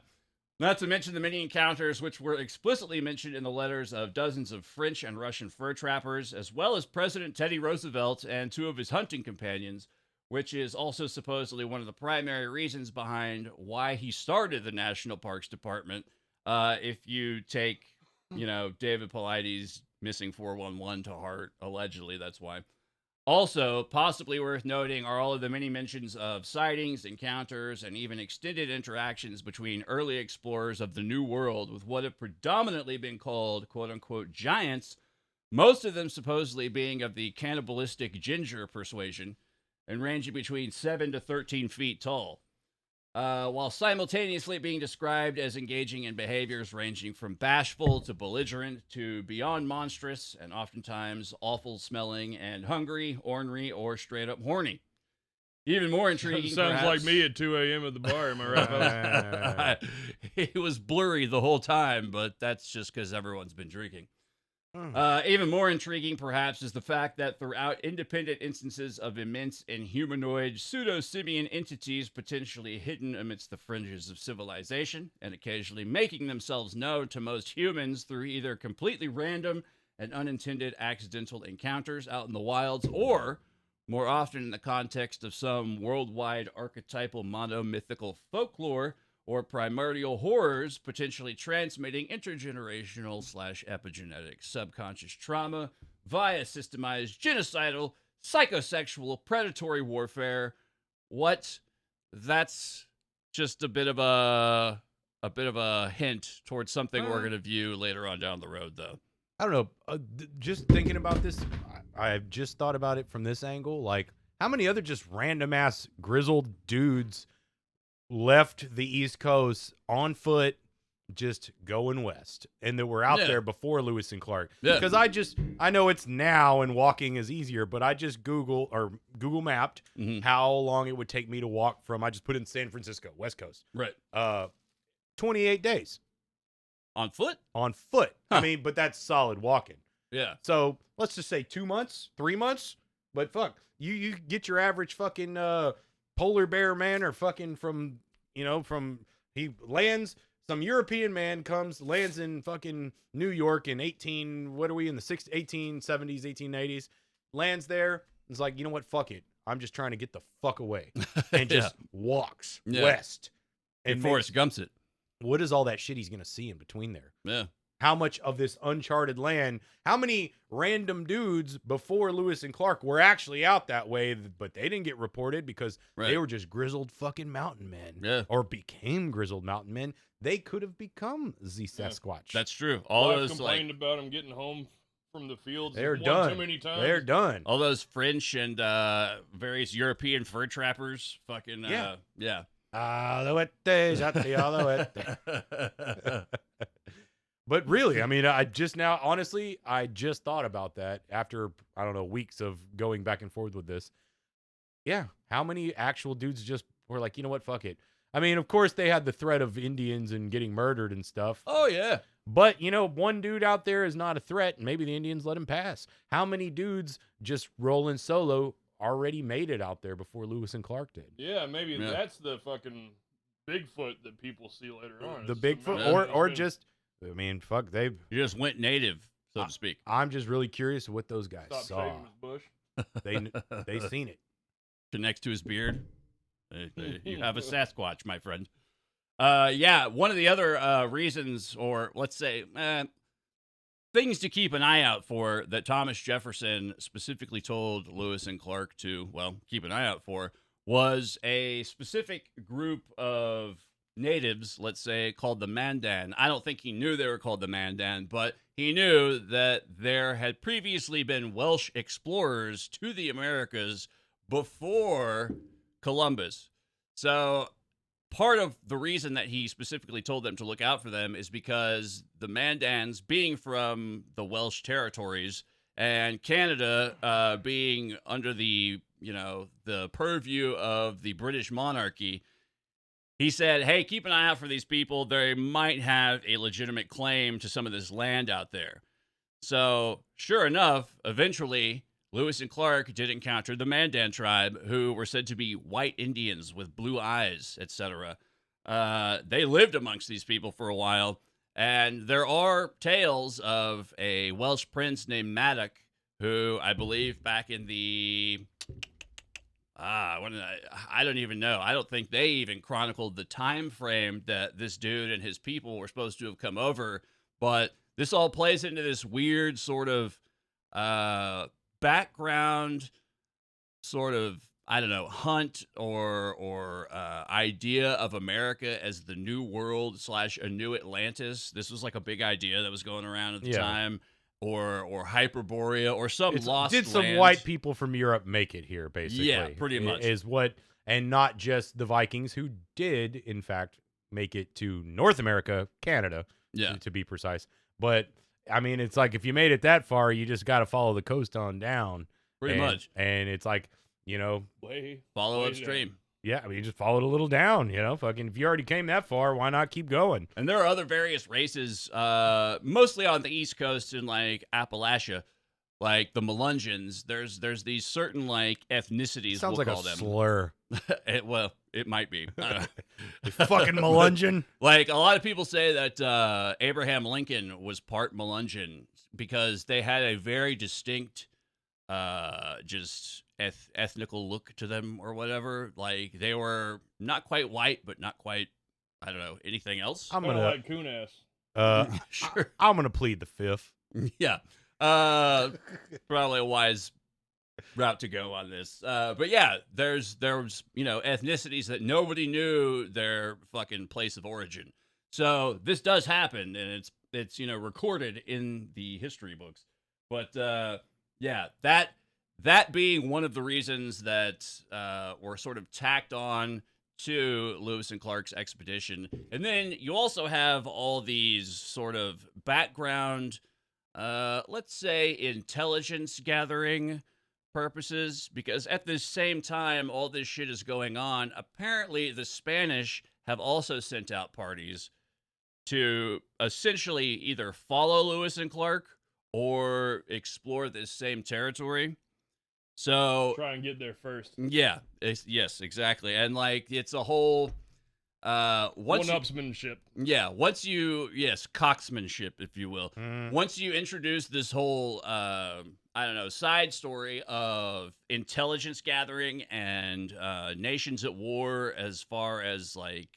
[SPEAKER 2] Not to mention the many encounters which were explicitly mentioned in the letters of dozens of French and Russian fur trappers, as well as President Teddy Roosevelt and two of his hunting companions, which is also supposedly one of the primary reasons behind why he started the National Parks Department. If you take, David Paulides' missing 411 to heart, allegedly, that's why. Also, possibly worth noting are all of the many mentions of sightings, encounters, and even extended interactions between early explorers of the New World with what have predominantly been called, quote-unquote, giants, most of them supposedly being of the cannibalistic ginger persuasion and ranging between 7 to 13 feet tall, while simultaneously being described as engaging in behaviors ranging from bashful to belligerent to beyond monstrous and oftentimes awful smelling and hungry, ornery, or straight up horny. Even more intriguing,
[SPEAKER 3] Sounds
[SPEAKER 2] perhaps,
[SPEAKER 3] like me at 2 a.m. at the bar. Am I right, folks?
[SPEAKER 2] It was blurry the whole time, but that's just because everyone's been drinking.
[SPEAKER 1] Hmm.
[SPEAKER 2] Even more intriguing, perhaps, is the fact that throughout independent instances of immense and humanoid pseudo-simian entities potentially hidden amidst the fringes of civilization and occasionally making themselves known to most humans through either completely random and unintended accidental encounters out in the wilds or, more often in the context of some worldwide archetypal monomythical folklore or primordial horrors, potentially transmitting intergenerational / epigenetic subconscious trauma via systemized genocidal, psychosexual, predatory warfare. What? That's just a bit of a hint towards something we're going to view later on down the road, though.
[SPEAKER 1] I don't know. Just thinking about this, I've just thought about it from this angle. Like, how many other just random ass grizzled dudes left the East Coast on foot, just going west, and that were out there before Lewis and Clark?
[SPEAKER 2] Yeah.
[SPEAKER 1] Because I know it's now and walking is easier, but I just Google mapped how long it would take me to walk from. I just put in San Francisco, West Coast.
[SPEAKER 2] Right.
[SPEAKER 1] 28 days
[SPEAKER 2] On foot?
[SPEAKER 1] on foot.
[SPEAKER 2] Huh.
[SPEAKER 1] I mean, but that's solid walking.
[SPEAKER 2] Yeah.
[SPEAKER 1] So let's just say 2 months, 3 months. But fuck, you get your average fucking polar bear man, or fucking from he lands. Some European man comes, lands in fucking New York in 1870s, 1880s, lands there. It's like, you know what? Fuck it. I'm just trying to get the fuck away, and just walks west.
[SPEAKER 2] And Forrest Gumps it.
[SPEAKER 1] What is all that shit he's gonna see in between there?
[SPEAKER 2] Yeah.
[SPEAKER 1] How much of this uncharted land, how many random dudes before Lewis and Clark were actually out that way, but they didn't get reported because they were just grizzled fucking mountain men, or became grizzled mountain men. They could have become the Sasquatch.
[SPEAKER 2] That's true. All
[SPEAKER 3] I've
[SPEAKER 2] those
[SPEAKER 3] complained about them getting home from the fields.
[SPEAKER 1] They're
[SPEAKER 3] one
[SPEAKER 1] done.
[SPEAKER 3] Too many times.
[SPEAKER 1] They're done.
[SPEAKER 2] all those French and various European fur trappers. Fucking yeah.
[SPEAKER 1] But really, I mean, I just thought about that after, I don't know, weeks of going back and forth with this. Yeah. How many actual dudes just were like, you know what? Fuck it. I mean, of course, they had the threat of Indians and getting murdered and stuff.
[SPEAKER 2] Oh, yeah.
[SPEAKER 1] But, one dude out there is not a threat, and maybe the Indians let him pass. How many dudes just rolling solo already made it out there before Lewis and Clark did?
[SPEAKER 3] Yeah, maybe that's the fucking Bigfoot that people see later on.
[SPEAKER 1] The Bigfoot, or just, I mean, fuck,
[SPEAKER 2] You just went native, so to speak.
[SPEAKER 1] I'm just really curious what those guys
[SPEAKER 3] Stop
[SPEAKER 1] saw.
[SPEAKER 3] shaving his bush.
[SPEAKER 1] They seen it.
[SPEAKER 2] Next to his beard. You have a Sasquatch, my friend. Yeah, one of the other reasons, or let's say things to keep an eye out for that Thomas Jefferson specifically told Lewis and Clark to, keep an eye out for, was a specific group of natives, let's say, called the Mandan. I don't think he knew they were called the Mandan, but he knew that there had previously been Welsh explorers to the Americas before Columbus. So part of the reason that he specifically told them to look out for them is because the Mandans, being from the Welsh territories, and Canada being under the purview of the British monarchy, he said, hey, keep an eye out for these people. They might have a legitimate claim to some of this land out there. So sure enough, eventually Lewis and Clark did encounter the Mandan tribe, who were said to be white Indians with blue eyes, etc. They lived amongst these people for a while, and there are tales of a Welsh prince named Maddox, who I believe back in the I don't even know. I don't think they even chronicled the time frame that this dude and his people were supposed to have come over. But this all plays into this weird sort of background sort of, I don't know, hunt or idea of America as the new world / a new Atlantis. This was like a big idea that was going around at the time. Or Hyperborea, or some lost
[SPEAKER 1] Did some
[SPEAKER 2] lands.
[SPEAKER 1] white people from Europe make it here, basically?
[SPEAKER 2] Yeah, pretty much.
[SPEAKER 1] And not just the Vikings, who did, in fact, make it to North America, Canada, to be precise. But, I mean, it's like, if you made it that far, you just got to follow the coast on down.
[SPEAKER 2] Pretty much.
[SPEAKER 1] And it's like, you know,
[SPEAKER 2] Follow
[SPEAKER 3] way
[SPEAKER 2] upstream.
[SPEAKER 1] yeah, I mean, you just followed a little down, you know, fucking, if you already came that far, why not keep going?
[SPEAKER 2] And there are other various races, mostly on the East Coast in like Appalachia, like the Melungeons. There's these certain like ethnicities.
[SPEAKER 1] Sounds
[SPEAKER 2] we'll
[SPEAKER 1] like
[SPEAKER 2] call
[SPEAKER 1] a
[SPEAKER 2] them.
[SPEAKER 1] slur.
[SPEAKER 2] It might be.
[SPEAKER 1] You fucking Melungeon.
[SPEAKER 2] Like a lot of people say that Abraham Lincoln was part Melungeon because they had a very distinct, just ethnical look to them or whatever. Like they were not quite white, but not quite, I don't know, anything else.
[SPEAKER 1] I'm
[SPEAKER 3] Kind of
[SPEAKER 1] gonna
[SPEAKER 3] like coon ass.
[SPEAKER 2] Sure.
[SPEAKER 1] I'm gonna plead the fifth.
[SPEAKER 2] Yeah. Probably a wise route to go on this. But yeah, there's ethnicities that nobody knew their fucking place of origin. So this does happen, and it's recorded in the history books. But yeah, that being one of the reasons that were sort of tacked on to Lewis and Clark's expedition. And then you also have all these sort of background, let's say, intelligence gathering purposes, because at the same time all this shit is going on, apparently the Spanish have also sent out parties to essentially either follow Lewis and Clark or explore this same territory. So
[SPEAKER 3] Try and get there first.
[SPEAKER 2] yeah, yes, exactly. And like it's a whole
[SPEAKER 3] One-upsmanship.
[SPEAKER 2] cocksmanship, if you will. Once you introduce this whole side story of intelligence gathering and nations at war as far as like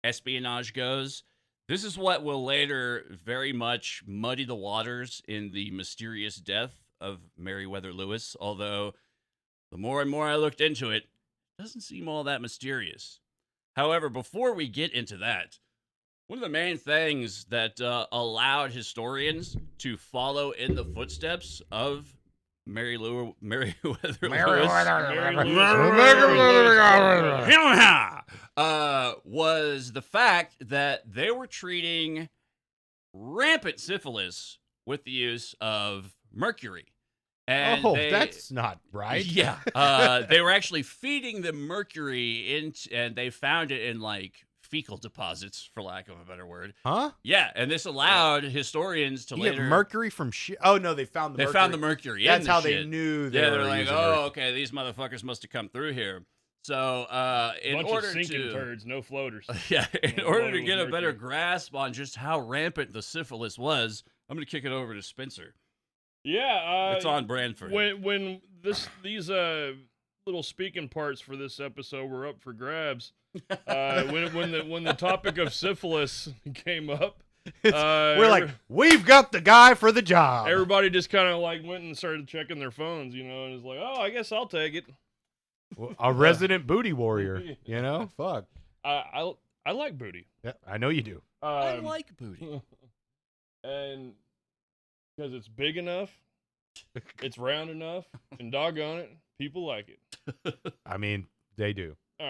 [SPEAKER 2] espionage goes, this is what will later very much muddy the waters in the mysterious death of Meriwether Lewis, although the more and more I looked into it, it doesn't seem all that mysterious. However, before we get into that, one of the main things that allowed historians to follow in the footsteps of Meriwether Lewis was the fact that they were treating rampant syphilis with the use of mercury. And
[SPEAKER 1] that's not right.
[SPEAKER 2] Yeah. They were actually feeding the mercury and they found it in like fecal deposits, for lack of a better word.
[SPEAKER 1] Huh?
[SPEAKER 2] Yeah, and this allowed historians to
[SPEAKER 1] You
[SPEAKER 2] later
[SPEAKER 1] get mercury from shit. Oh no, they found the mercury.
[SPEAKER 2] found the mercury.
[SPEAKER 1] That's
[SPEAKER 2] in the
[SPEAKER 1] how
[SPEAKER 2] shit.
[SPEAKER 1] they knew.
[SPEAKER 2] They're like,
[SPEAKER 1] using
[SPEAKER 2] oh,
[SPEAKER 1] mercury.
[SPEAKER 2] okay, these motherfuckers must have come through here. So, in
[SPEAKER 3] Bunch
[SPEAKER 2] order
[SPEAKER 3] of sinking
[SPEAKER 2] to
[SPEAKER 3] turds, no floaters.
[SPEAKER 2] yeah, in order to
[SPEAKER 3] with
[SPEAKER 2] get a better
[SPEAKER 3] mercury.
[SPEAKER 2] grasp on just how rampant the syphilis was, I'm gonna kick it over to Spencer.
[SPEAKER 3] Yeah,
[SPEAKER 2] It's on brand for him.
[SPEAKER 3] when these little speaking parts for this episode were up for grabs, when the topic of syphilis came up,
[SPEAKER 1] We're like, we've got the guy for the job.
[SPEAKER 3] everybody just kind of like went and started checking their phones, and it's like, oh, I guess I'll take it.
[SPEAKER 1] A resident booty warrior. You know, fuck.
[SPEAKER 3] I like booty.
[SPEAKER 1] Yeah, I know you do.
[SPEAKER 2] I like booty.
[SPEAKER 3] And because it's big enough, it's round enough, and doggone it, people like it.
[SPEAKER 1] I mean, they do.
[SPEAKER 3] All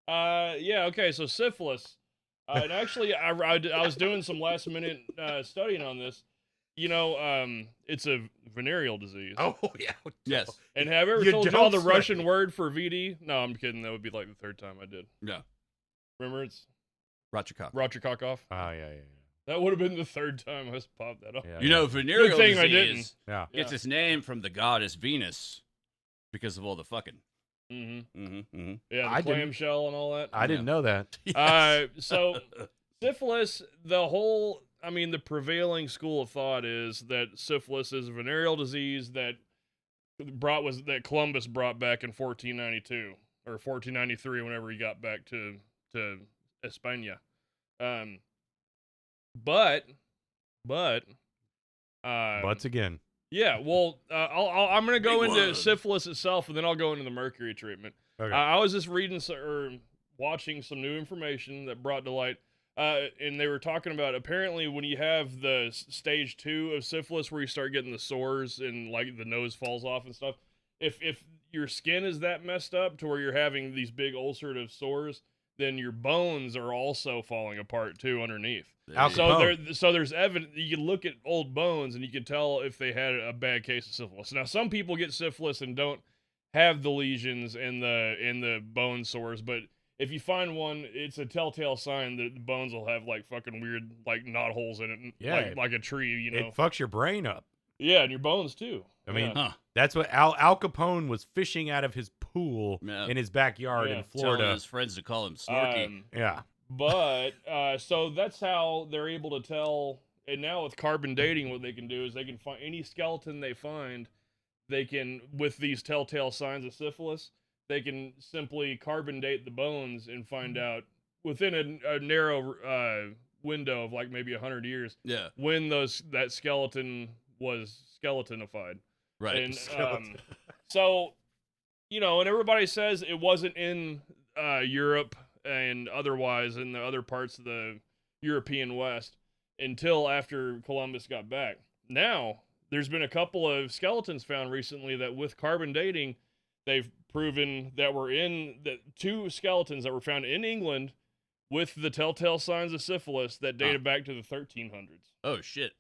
[SPEAKER 3] right. Yeah, okay, so syphilis. And actually, I was doing some last minute studying on this. It's a venereal disease.
[SPEAKER 1] Oh yeah.
[SPEAKER 2] Yes.
[SPEAKER 3] And have I ever
[SPEAKER 1] You
[SPEAKER 3] told
[SPEAKER 1] don't
[SPEAKER 3] y'all the
[SPEAKER 1] say.
[SPEAKER 3] Russian word for VD? No, I'm kidding. That would be like the third time I did.
[SPEAKER 2] Yeah.
[SPEAKER 3] Remember, it's
[SPEAKER 2] Rachikov.
[SPEAKER 3] Rachikakov.
[SPEAKER 1] Oh yeah.
[SPEAKER 3] That would have been the third time I popped that up.
[SPEAKER 1] Yeah,
[SPEAKER 2] You know, venereal
[SPEAKER 3] Good thing I
[SPEAKER 2] disease
[SPEAKER 1] Yeah.
[SPEAKER 2] gets its name from the goddess Venus because of all the fucking.
[SPEAKER 3] Mm-hmm.
[SPEAKER 2] Mm-hmm, mm-hmm.
[SPEAKER 3] Yeah,
[SPEAKER 1] I
[SPEAKER 3] the
[SPEAKER 1] didn't-
[SPEAKER 3] clamshell and all that.
[SPEAKER 1] I didn't know that.
[SPEAKER 3] So syphilis, the prevailing school of thought is that syphilis is a venereal disease that Columbus brought back in 1492 or 1493, whenever he got back to España. But
[SPEAKER 1] Butts again.
[SPEAKER 3] yeah, well, I'm gonna go
[SPEAKER 2] Big
[SPEAKER 3] into
[SPEAKER 2] one.
[SPEAKER 3] syphilis itself, and then I'll go into the mercury treatment.
[SPEAKER 1] Okay.
[SPEAKER 3] I was just reading or watching some new information that brought to light, and they were talking about apparently when you have the stage 2 of syphilis, where you start getting the sores and like the nose falls off and stuff. If your skin is that messed up to where you're having these big ulcerative sores, then your bones are also falling apart too underneath.
[SPEAKER 1] Al Capone.
[SPEAKER 3] So there's evidence. You can look at old bones and you can tell if they had a bad case of syphilis. Now, some people get syphilis and don't have the lesions and the bone sores, but if you find one, it's a telltale sign that the bones will have like fucking weird like knot holes in it,
[SPEAKER 1] Yeah,
[SPEAKER 3] like a tree, you know.
[SPEAKER 1] It fucks your brain up.
[SPEAKER 3] Yeah, and your bones too.
[SPEAKER 1] I mean,
[SPEAKER 2] Huh.
[SPEAKER 1] that's what Al Capone was fishing out of his pool
[SPEAKER 2] Yeah.
[SPEAKER 1] in his backyard
[SPEAKER 3] Yeah.
[SPEAKER 1] in
[SPEAKER 2] Telling
[SPEAKER 1] Florida.
[SPEAKER 2] his friends to call him Snorky.
[SPEAKER 1] Yeah.
[SPEAKER 3] But so that's how they're able to tell. And now with carbon dating, what they can do is they can find any skeleton they find. They can, with these telltale signs of syphilis, they can simply carbon date the bones and find out within a narrow window of like maybe 100 years
[SPEAKER 2] Yeah.
[SPEAKER 3] when that skeleton was skeletonified.
[SPEAKER 2] Right.
[SPEAKER 3] And
[SPEAKER 1] Skeleton.
[SPEAKER 3] so, you know, and everybody says it wasn't in Europe and otherwise in the other parts of the European West until after Columbus got back. Now, there's been a couple of skeletons found recently that with carbon dating, they've proven that were in the 2 skeletons that were found in England with the telltale signs of syphilis that dated back to the 1300s.
[SPEAKER 2] Oh shit.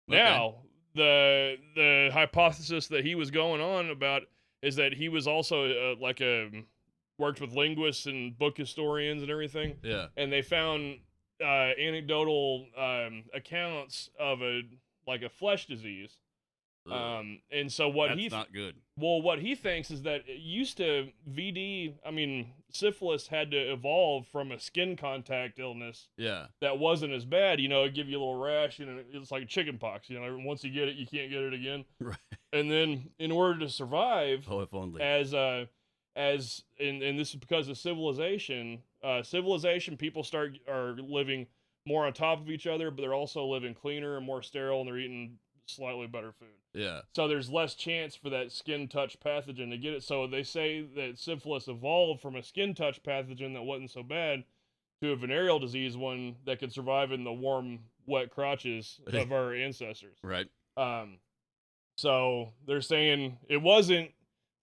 [SPEAKER 2] Okay.
[SPEAKER 3] Now, the hypothesis that he was going on about is that he was also worked with linguists and book historians and everything,
[SPEAKER 2] Yeah.
[SPEAKER 3] and they found anecdotal accounts of a flesh disease.
[SPEAKER 2] Ugh.
[SPEAKER 3] And so what
[SPEAKER 2] That's not good.
[SPEAKER 3] what he thinks is that it used to syphilis had to evolve from a skin contact illness
[SPEAKER 2] Yeah.
[SPEAKER 3] that wasn't as bad. You know, it'd give you a litlittle rash, and it's like chicken pox. You know, once you get it, you can't get it again.
[SPEAKER 2] Right.
[SPEAKER 3] And then, in order to survive,
[SPEAKER 2] Oh, if only.
[SPEAKER 3] and this is because of civilization. Civilization, people are living more on top of each other, but they're also living cleaner and more sterile, and they're eating slightly better food.
[SPEAKER 2] Yeah.
[SPEAKER 3] So there's less chance for that skin touch pathogen to get it. So they say that syphilis evolved from a skin touch pathogen that wasn't so bad to a venereal disease one that could survive in the warm, wet crotches of our ancestors.
[SPEAKER 2] Right.
[SPEAKER 3] So they're saying it wasn't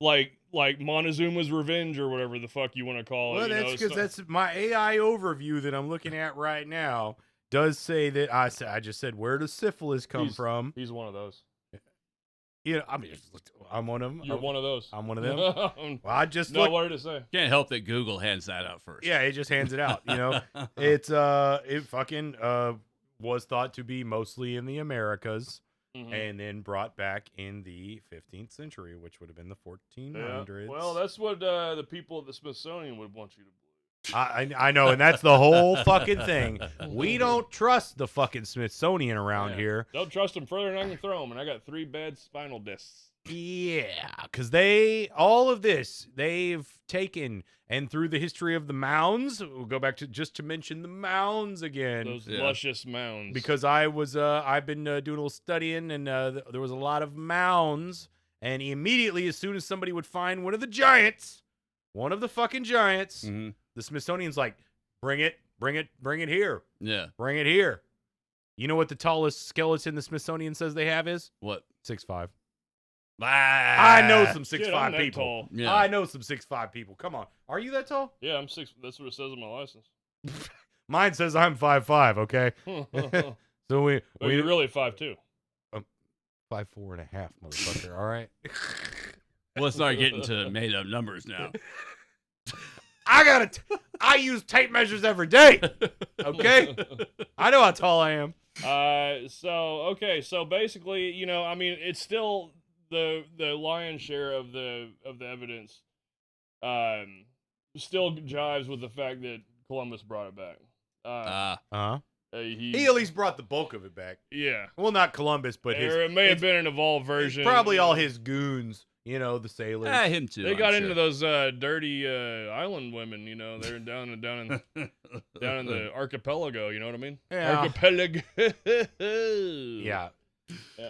[SPEAKER 3] like Montezuma's revenge or whatever the fuck you want to call it.
[SPEAKER 1] Well, that's because that's my AI overview that I'm looking at right now. Does say that I just said, where does syphilis come from?
[SPEAKER 3] He's one of those.
[SPEAKER 1] Yeah, I mean, I'm one of them.
[SPEAKER 3] You're one of those.
[SPEAKER 1] I'm one of them. Well, I just
[SPEAKER 3] no,
[SPEAKER 1] looked.
[SPEAKER 3] what did it say?
[SPEAKER 2] Can't help that Google hands that out first.
[SPEAKER 1] Yeah, it just hands it out. You know, it fucking was thought to be mostly in the Americas, and then brought back in the 15th century, which would have been the 1400s.
[SPEAKER 3] Yeah. Well, that's what the people at the Smithsonian would want you to believe.
[SPEAKER 1] I know, and that's the whole fucking thing. We don't trust the fucking Smithsonian around here.
[SPEAKER 3] Don't trust them further than I can throw them, and I got 3 bad spinal discs.
[SPEAKER 1] Yeah, because all of this, they've taken, and through the history of the mounds, we'll go back to just to mention the mounds again.
[SPEAKER 3] Those luscious mounds.
[SPEAKER 1] Because I've been doing a little studying, and there was a lot of mounds, and immediately, as soon as somebody would find one of the giants, one of the fucking giants, the Smithsonian's like, bring it here.
[SPEAKER 2] Yeah.
[SPEAKER 1] Bring it here. You know what the tallest skeleton the Smithsonian says they have is?
[SPEAKER 2] What?
[SPEAKER 1] 6'5".
[SPEAKER 2] Ah,
[SPEAKER 1] I know some
[SPEAKER 3] Shit,
[SPEAKER 1] 6'5"
[SPEAKER 3] I'm that
[SPEAKER 1] people.
[SPEAKER 3] tall.
[SPEAKER 2] Yeah.
[SPEAKER 1] I know some 6'5" people. Come on. Are you that tall?
[SPEAKER 3] Yeah, I'm 6. That's what it says on my license.
[SPEAKER 1] Mine says I'm 5'5", okay? So we
[SPEAKER 3] you're really 5'2".
[SPEAKER 1] 5'4.5", motherfucker, all right?
[SPEAKER 2] Let's not get into made up numbers now.
[SPEAKER 1] I use tape measures every day. Okay? I know how tall I am.
[SPEAKER 3] So basically, you know, I mean, it's still the lion's share of the evidence still jives with the fact that Columbus brought it back. He
[SPEAKER 1] at least brought the bulk of it back.
[SPEAKER 3] Yeah.
[SPEAKER 1] Well, not Columbus, but
[SPEAKER 3] it may have been an evolved version.
[SPEAKER 1] Probably all his goons, you know, the sailors.
[SPEAKER 2] Him too.
[SPEAKER 3] They got into those dirty island women, you know. They're down in the archipelago. You know what I mean?
[SPEAKER 1] Yeah.
[SPEAKER 3] Archipelago.
[SPEAKER 1] Yeah.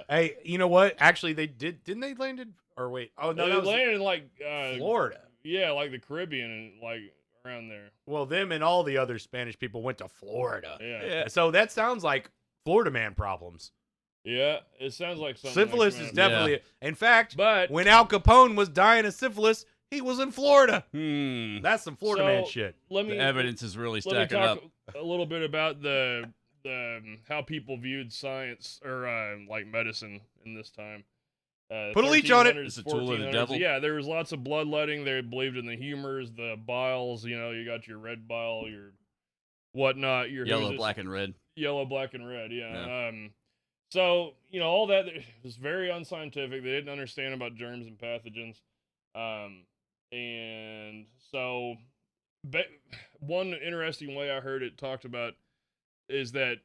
[SPEAKER 1] Hey, you know what? Actually, they didn't they land in? Or wait, oh no,
[SPEAKER 3] they
[SPEAKER 1] that was
[SPEAKER 3] landed in like
[SPEAKER 1] Florida.
[SPEAKER 3] Yeah, like the Caribbean and like around there.
[SPEAKER 1] Well, them and all the other Spanish people went to Florida.
[SPEAKER 3] Yeah.
[SPEAKER 1] So that sounds like Florida man problems.
[SPEAKER 3] Yeah, it sounds like something.
[SPEAKER 1] Syphilis is definitely. In fact,
[SPEAKER 3] but
[SPEAKER 1] when Al Capone was dying of syphilis, he was in Florida. That's some Florida man shit.
[SPEAKER 2] The evidence is really
[SPEAKER 3] let me
[SPEAKER 2] stacking
[SPEAKER 3] talk
[SPEAKER 2] up.
[SPEAKER 3] a little bit about the how people viewed science or like medicine in this time.
[SPEAKER 1] Put a leech on it.
[SPEAKER 3] 1300s,
[SPEAKER 2] It's a tool of the
[SPEAKER 3] 1400s.
[SPEAKER 2] devil.
[SPEAKER 3] Yeah, there was lots of bloodletting. They believed in the humors, the biles. You know, you got your red bile, your whatnot, your
[SPEAKER 2] Yellow, black, and red.
[SPEAKER 3] yellow, black, and red. Yeah.
[SPEAKER 2] Yeah.
[SPEAKER 3] So you know all that was very unscientific. They didn't understand about germs and pathogens. And so, one interesting way I heard it talked about is that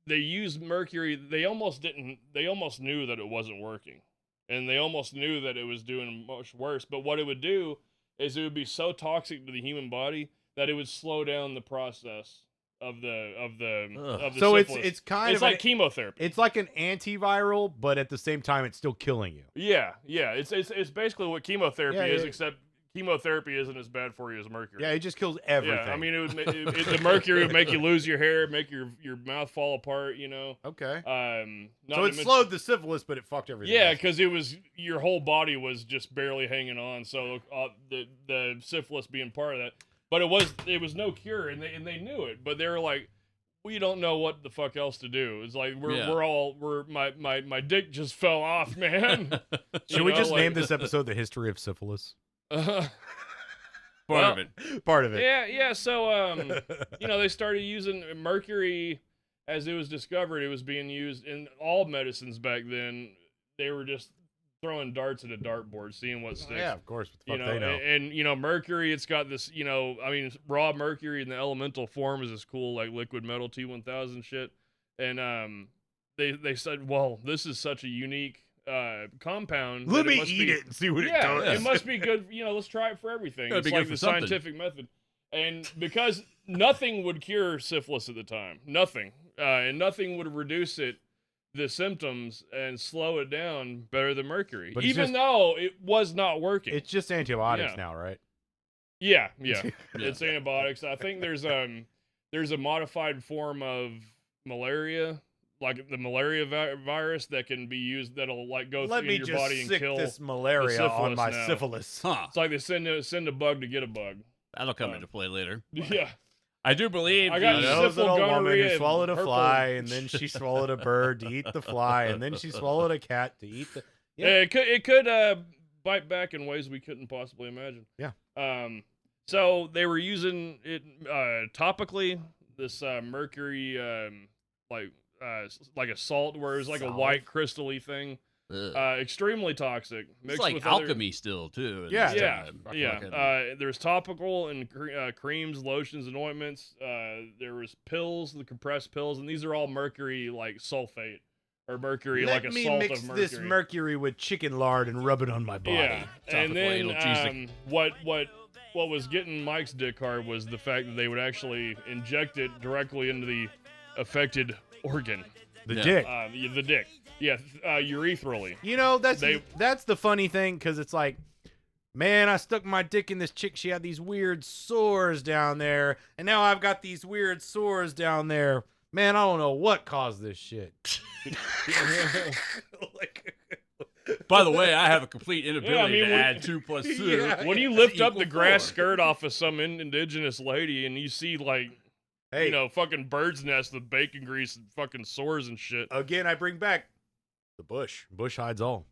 [SPEAKER 3] they used mercury. They almost didn't. They almost knew that it wasn't working, and they almost knew that it was doing much worse. But what it would do is it would be so toxic to the human body that it would slow down the process of the
[SPEAKER 1] So
[SPEAKER 3] syphilis.
[SPEAKER 1] it's kind
[SPEAKER 3] It's
[SPEAKER 1] of
[SPEAKER 3] like chemotherapy.
[SPEAKER 1] it's like an antiviral, but at the same time, it's still killing you.
[SPEAKER 3] Yeah. It's basically what chemotherapy is,
[SPEAKER 1] yeah.
[SPEAKER 3] except chemotherapy isn't as bad for you as mercury.
[SPEAKER 1] Yeah, it just kills everything.
[SPEAKER 3] Yeah, I mean, the mercury would make you lose your hair, make your mouth fall apart. You know.
[SPEAKER 1] okay.
[SPEAKER 3] Not
[SPEAKER 1] So
[SPEAKER 3] to
[SPEAKER 1] it slowed the syphilis, but it fucked everything.
[SPEAKER 3] Yeah,
[SPEAKER 1] else.
[SPEAKER 3] because it was your whole body was just barely hanging on. So the syphilis being part of that, but it was no cure, and they knew it, but they were like, we don't know what the fuck else to do. It's like my dick just fell off, man.
[SPEAKER 1] Should we just name this episode "The History of Syphilis"?
[SPEAKER 2] Part of it.
[SPEAKER 1] Part of it.
[SPEAKER 3] Yeah. So they started using mercury as it was discovered. It was being used in all medicines back then. They were just throwing darts at a dartboard, seeing what sticks.
[SPEAKER 1] Yeah, of course. What the fuck
[SPEAKER 3] You know,
[SPEAKER 1] they know.
[SPEAKER 3] and mercury, it's got this, raw mercury in the elemental form is this cool, like, liquid metal T1000 shit. And they said, well, this is such a unique compound.
[SPEAKER 1] Let
[SPEAKER 3] that
[SPEAKER 1] me
[SPEAKER 3] must
[SPEAKER 1] eat
[SPEAKER 3] be,
[SPEAKER 1] it and see what it
[SPEAKER 3] yeah,
[SPEAKER 1] does.
[SPEAKER 3] it must be good. Let's try it for everything.
[SPEAKER 2] Gotta
[SPEAKER 3] It's
[SPEAKER 2] be good
[SPEAKER 3] like
[SPEAKER 2] for
[SPEAKER 3] the
[SPEAKER 2] something.
[SPEAKER 3] scientific method. And because nothing would cure syphilis at the time, nothing, and nothing would reduce the symptoms and slow it down better than mercury,
[SPEAKER 1] But it's
[SPEAKER 3] even
[SPEAKER 1] just-
[SPEAKER 3] though it was not working.
[SPEAKER 1] It's just antibiotics
[SPEAKER 3] Yeah.
[SPEAKER 1] now, right?
[SPEAKER 3] Yeah. It's antibiotics. I think there's a modified form of malaria, like the malaria virus that can be used that'll like go
[SPEAKER 1] Let
[SPEAKER 3] through
[SPEAKER 1] me
[SPEAKER 3] your
[SPEAKER 1] just
[SPEAKER 3] body and
[SPEAKER 1] sick
[SPEAKER 3] kill.
[SPEAKER 1] this malaria on
[SPEAKER 3] syphilis
[SPEAKER 1] my
[SPEAKER 3] now.
[SPEAKER 1] syphilis.
[SPEAKER 2] Huh.
[SPEAKER 3] It's like they send a bug to get a bug.
[SPEAKER 2] That'll come into play later.
[SPEAKER 3] Yeah.
[SPEAKER 2] I do believe.
[SPEAKER 3] I got
[SPEAKER 1] There
[SPEAKER 3] syphilis,
[SPEAKER 1] was an old woman
[SPEAKER 3] gonorrhea,
[SPEAKER 1] who
[SPEAKER 3] and
[SPEAKER 1] swallowed a
[SPEAKER 3] purple.
[SPEAKER 1] fly, and then she swallowed a bird to eat the fly, and then she swallowed a cat to eat the.
[SPEAKER 3] Yeah, it could bite back in ways we couldn't possibly imagine.
[SPEAKER 1] Yeah.
[SPEAKER 3] So they were using it topically. This mercury, like a salt, where it's like a
[SPEAKER 1] Salt?
[SPEAKER 3] white crystally thing.
[SPEAKER 2] Ugh.
[SPEAKER 3] Extremely toxic.
[SPEAKER 2] It's
[SPEAKER 3] Mixed
[SPEAKER 2] like
[SPEAKER 3] with other-
[SPEAKER 2] alchemy still too. at
[SPEAKER 1] Yeah.
[SPEAKER 2] this
[SPEAKER 3] Yeah,
[SPEAKER 2] time.
[SPEAKER 3] yeah. There's topical and creams, lotions, and ointments. There was pills, the compressed pills, and these are all mercury, like sulfate, or mercury,
[SPEAKER 1] Let
[SPEAKER 3] like a
[SPEAKER 1] me
[SPEAKER 3] salt
[SPEAKER 1] mix
[SPEAKER 3] of mercury.
[SPEAKER 1] this mercury with chicken lard and rub it on my body.
[SPEAKER 3] Yeah, and then
[SPEAKER 2] analgesic.
[SPEAKER 3] what was getting Mike's dick hard was the fact that they would actually inject it directly into the affected organ,
[SPEAKER 1] The
[SPEAKER 2] Yeah.
[SPEAKER 1] dick.
[SPEAKER 3] the dick. Yeah, urethral.
[SPEAKER 1] You know, that's
[SPEAKER 3] They-
[SPEAKER 1] that's the funny thing, because it's like, man, I stuck my dick in this chick. She had these weird sores down there, and now I've got these weird sores down there. Man, I don't know what caused this shit.
[SPEAKER 2] By the way, I have a complete inability
[SPEAKER 3] Yeah, I mean,
[SPEAKER 2] to
[SPEAKER 3] when-
[SPEAKER 2] add 2 + 2.
[SPEAKER 1] Yeah.
[SPEAKER 3] When you lift up the
[SPEAKER 2] Equal
[SPEAKER 3] grass
[SPEAKER 2] 4.
[SPEAKER 3] skirt off of some indigenous lady and you see like
[SPEAKER 1] Hey,
[SPEAKER 3] fucking bird's nest with bacon grease and fucking sores and shit.
[SPEAKER 1] again, I bring back the bush. Bush hides all.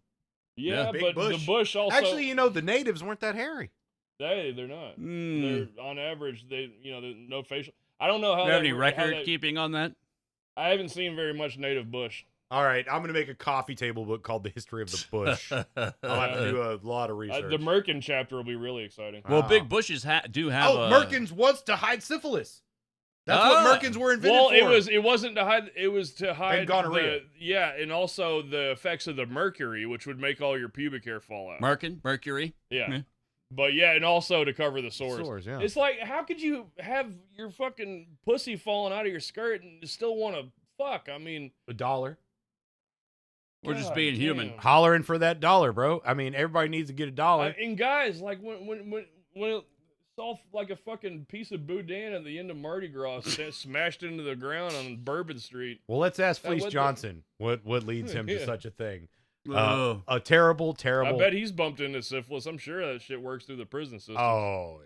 [SPEAKER 3] Yeah,
[SPEAKER 1] big
[SPEAKER 3] but
[SPEAKER 1] bush.
[SPEAKER 3] the bush also
[SPEAKER 1] Actually, the natives weren't that hairy.
[SPEAKER 3] they're not.
[SPEAKER 2] Mm.
[SPEAKER 3] They're on average they're no facial. I don't know how
[SPEAKER 2] Do you have
[SPEAKER 3] that-
[SPEAKER 2] any
[SPEAKER 3] how
[SPEAKER 2] record
[SPEAKER 3] that-
[SPEAKER 2] keeping on that?
[SPEAKER 3] I haven't seen very much native bush.
[SPEAKER 1] All right, I'm gonna make a coffee table book called "The History of the Bush." I'll have to do a lot of research.
[SPEAKER 3] The Merkin chapter will be really exciting.
[SPEAKER 2] Well,
[SPEAKER 1] Wow.
[SPEAKER 2] big bushes do have.
[SPEAKER 1] Oh, Merkins was to hide syphilis. That's
[SPEAKER 2] Ah.
[SPEAKER 1] what Merkins were invented
[SPEAKER 3] Well,
[SPEAKER 1] for.
[SPEAKER 3] it wasn't to hide. It was to hide
[SPEAKER 1] gonorrhea.
[SPEAKER 3] and also the effects of the mercury, which would make all your pubic hair fall out.
[SPEAKER 2] Mercury.
[SPEAKER 3] Yeah.
[SPEAKER 2] Yeah.
[SPEAKER 3] But yeah, and also to cover the sores.
[SPEAKER 1] Sores, yeah.
[SPEAKER 3] It's like, how could you have your fucking pussy falling out of your skirt and still want to fuck? I mean,
[SPEAKER 1] $1.
[SPEAKER 2] We're just
[SPEAKER 3] God
[SPEAKER 2] being human.
[SPEAKER 3] damn.
[SPEAKER 1] Hollering for that dollar, bro. I mean, everybody needs to get $1.
[SPEAKER 3] And guys, like when it's all like a fucking piece of boudin at the end of Mardi Gras smashed into the ground on Bourbon Street.
[SPEAKER 1] Well, let's ask
[SPEAKER 3] That
[SPEAKER 1] Fleece
[SPEAKER 3] would-
[SPEAKER 1] Johnson what leads him to
[SPEAKER 3] Yeah.
[SPEAKER 1] such a thing.
[SPEAKER 2] Oh.
[SPEAKER 1] A terrible.
[SPEAKER 3] I bet he's bumped into syphilis. I'm sure that shit works through the prison system.
[SPEAKER 1] Oh,